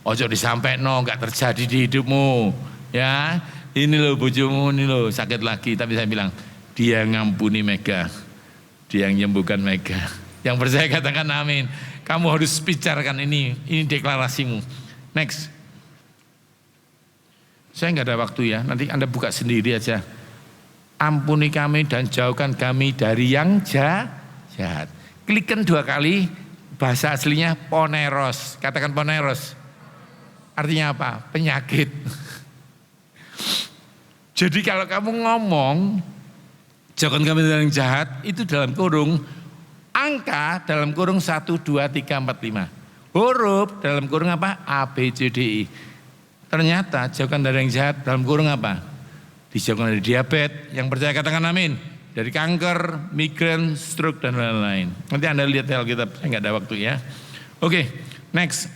Ojo disampaikan, gak terjadi di hidupmu. Ya, ini loh bojomu, ini loh sakit lagi. Tapi saya bilang, dia ngampuni Mega. Dia yang menyembuhkan Mega. Yang percaya katakan amin. Kamu harus bicarkan ini deklarasimu. Next. Saya nggak ada waktu ya, nanti Anda buka sendiri aja. Ampuni kami dan jauhkan kami dari yang jahat. Klikkan 2 kali, bahasa aslinya poneros. Katakan poneros. Artinya apa? Penyakit. Jadi kalau kamu ngomong, jauhkan kami dari yang jahat, itu dalam kurung, angka dalam kurung 1, 2, 3, 4, 5. Huruf dalam kurung apa? A, B, C, D, I. Ternyata jauhkan dari yang jahat dalam kurung apa? Dijauhkan dari diabetes, yang percaya katakan amin. Dari kanker, migrain, stroke dan lain-lain. Nanti Anda lihat di Alkitab, saya nggak ada waktu ya. Oke, next.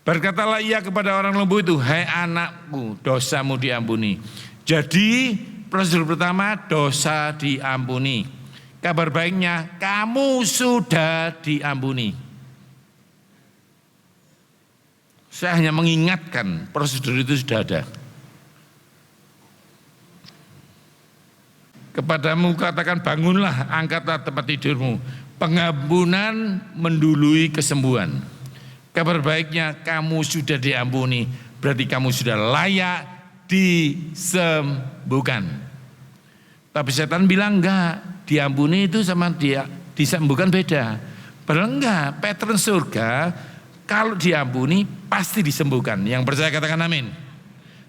Berkatalah ia kepada orang lembu itu, hai anakku, dosamu diampuni. Jadi prosedur pertama, dosa diampuni. Kabar baiknya, kamu sudah diampuni. Saya hanya mengingatkan, prosedur itu sudah ada. Kepadamu katakan bangunlah, angkatlah tempat tidurmu. Pengampunan mendului kesembuhan. Kabar baiknya kamu sudah diampuni, berarti kamu sudah layak disembuhkan. Tapi setan bilang enggak, diampuni itu sama dia disembuhkan beda. Padahal enggak, pattern surga kalau diampuni pasti disembuhkan. Yang percaya katakan amin.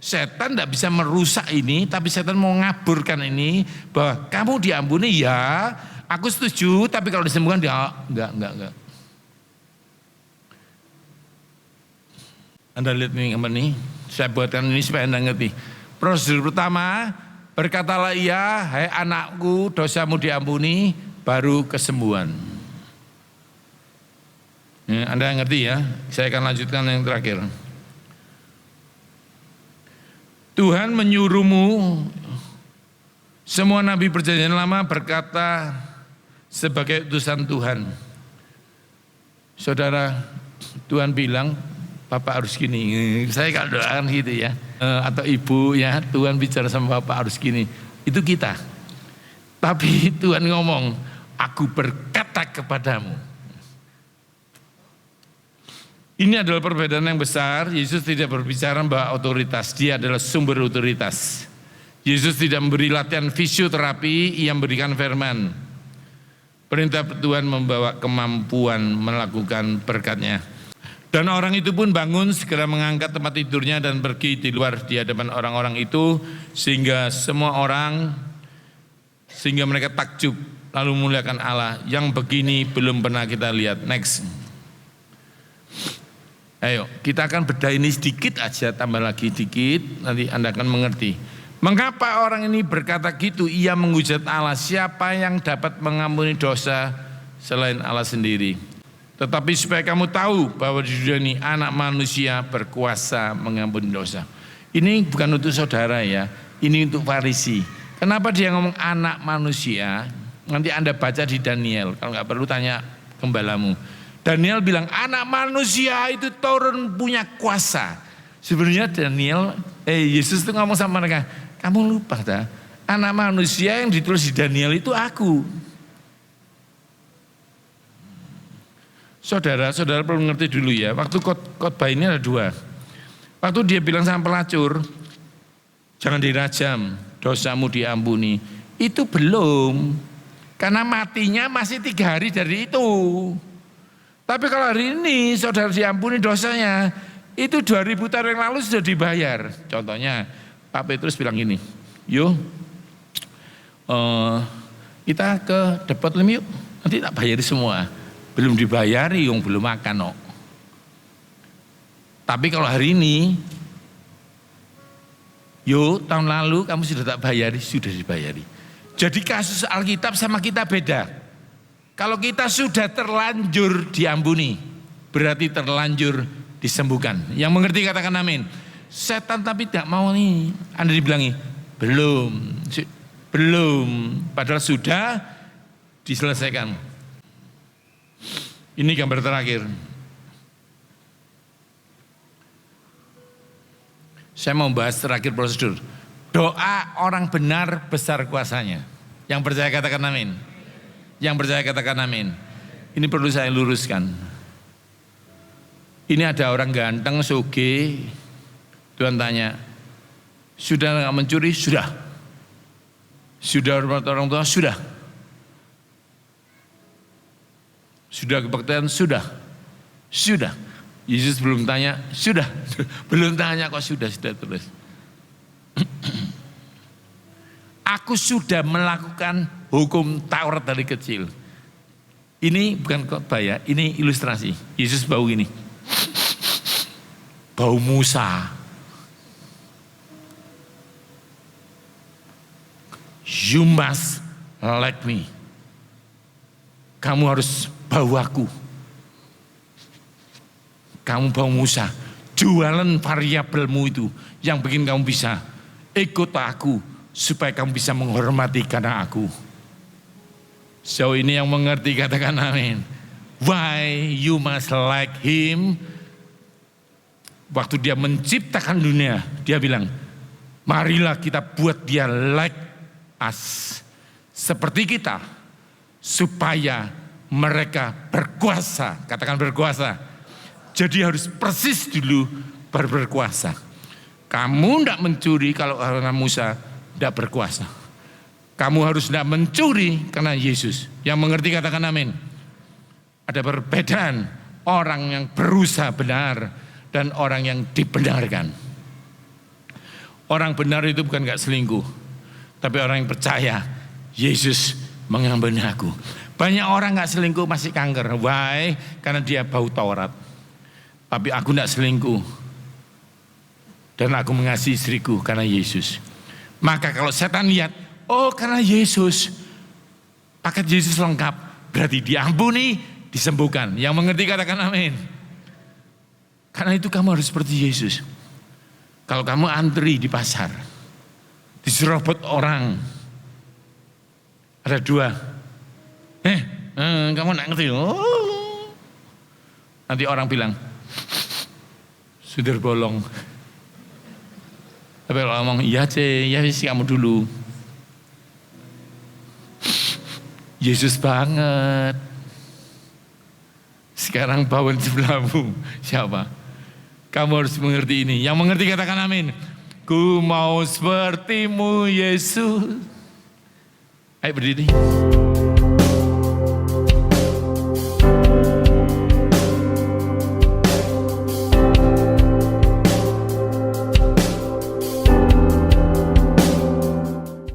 Setan tidak bisa merusak ini, tapi setan mau ngaburkan ini, bahwa kamu diampuni ya, aku setuju, tapi kalau disembuhkan dia enggak. Anda lihat ini apa nih? Saya buatkan ini supaya Anda ngerti. Prosedur pertama, berkatalah ia, hai anakku, dosamu diampuni, baru kesembuhan. Ya, Anda ngerti ya? Saya akan lanjutkan yang terakhir. Tuhan menyuruhmu, semua nabi perjanjian lama berkata sebagai utusan Tuhan. Saudara, Tuhan bilang, Bapak harus gini. Saya kalau doakan gitu ya. Atau ibu ya, Tuhan bicara sama Bapak harus gini. Itu kita. Tapi Tuhan ngomong, aku berkata kepadamu. Ini adalah perbedaan yang besar. Yesus tidak berbicara bahwa otoritas, dia adalah sumber otoritas. Yesus tidak memberi latihan fisioterapi, ia memberikan firman. Perintah Tuhan membawa kemampuan melakukan berkatnya. Dan orang itu pun bangun, segera mengangkat tempat tidurnya dan pergi di luar di hadapan orang-orang itu, sehingga mereka takjub, lalu memuliakan Allah. Yang begini belum pernah kita lihat. Next. Ayo, kita akan bedah ini sedikit aja, tambah lagi dikit, nanti Anda akan mengerti. Mengapa orang ini berkata gitu? Ia menghujat Allah. Siapa yang dapat mengampuni dosa selain Allah sendiri? Tetapi supaya kamu tahu bahwa di dunia ini anak manusia berkuasa mengampuni dosa. Ini bukan untuk saudara ya, ini untuk Farisi. Kenapa dia ngomong anak manusia? Nanti Anda baca di Daniel, kalau nggak perlu tanya gembalamu. Daniel bilang anak manusia itu turun punya kuasa. Sebenarnya Yesus itu ngomong sama mereka, kamu lupa dah, anak manusia yang ditulis di Daniel itu aku. Saudara perlu ngerti dulu ya, waktu khotbah ini ada 2. Waktu dia bilang sama pelacur, jangan dirajam, dosamu diampuni. Itu belum, karena matinya masih 3 hari dari itu. Tapi kalau hari ini saudara diampuni dosanya, itu 2000 tahun yang lalu sudah dibayar. Contohnya Pak Petrus bilang gini, yuk kita ke depot lim yuk, nanti tak bayari semua. Belum dibayari, yang belum makan no. Tapi kalau hari ini, yuk tahun lalu kamu sudah tak bayari, sudah dibayari. Jadi kasus Alkitab sama kita beda. Kalau kita sudah terlanjur diampuni, berarti terlanjur disembuhkan. Yang mengerti katakan amin. Setan tapi tidak mau nih. Anda dibilangi, belum. Padahal sudah diselesaikan. Ini gambar terakhir. Saya mau bahas terakhir prosedur. Doa orang benar besar kuasanya. Yang percaya katakan amin. Yang percaya katakan amin. Ini perlu saya luruskan. Ini ada orang ganteng, sugih, Tuhan tanya, sudah nggak mencuri? Sudah. Sudah hormat orang tua? Sudah. Sudah kebaktian? Sudah. Sudah. Yesus belum tanya, sudah. Belum tanya kok sudah terus. Aku sudah melakukan hukum Taurat dari kecil. Ini bukan khotbah ya, ini ilustrasi. Yesus bau gini. Bau Musa. You must like me. Kamu harus bau aku. Kamu bau Musa. Jualan variabelmu itu yang bikin kamu bisa ikut aku supaya kamu bisa menghormati karena aku. So ini yang mengerti katakan amin. Why you must like him? Waktu dia menciptakan dunia, dia bilang, marilah kita buat dia like us. Seperti kita. Supaya mereka berkuasa. Katakan berkuasa. Jadi harus persis dulu baru berkuasa. Kamu tidak mencuri kalau karena Musa tidak berkuasa. Kamu harus tidak mencuri karena Yesus. Yang mengerti katakan amin. Ada perbedaan orang yang berusaha benar dan orang yang dibenarkan. Orang benar itu bukan gak selingkuh, tapi orang yang percaya Yesus mengampuni aku. Banyak orang gak selingkuh masih kanker. Why? Karena dia bau Taurat. Tapi aku tidak selingkuh. Dan aku mengasihi istriku karena Yesus. Maka kalau setan lihat, oh karena Yesus, paket Yesus lengkap, berarti diampuni, disembuhkan. Yang mengerti katakan amin. Karena itu kamu harus seperti Yesus. Kalau kamu antri di pasar, diserobot orang, ada dua, kamu tidak ngerti, nanti orang bilang, sudir bolong. Tapi kalau ngomong, iya ya sih kamu dulu. Yesus banget. Sekarang bawa sebelahmu. Siapa? Kamu harus mengerti ini. Yang mengerti katakan amin. Ku mau sepertimu Yesus. Ayo berdiri.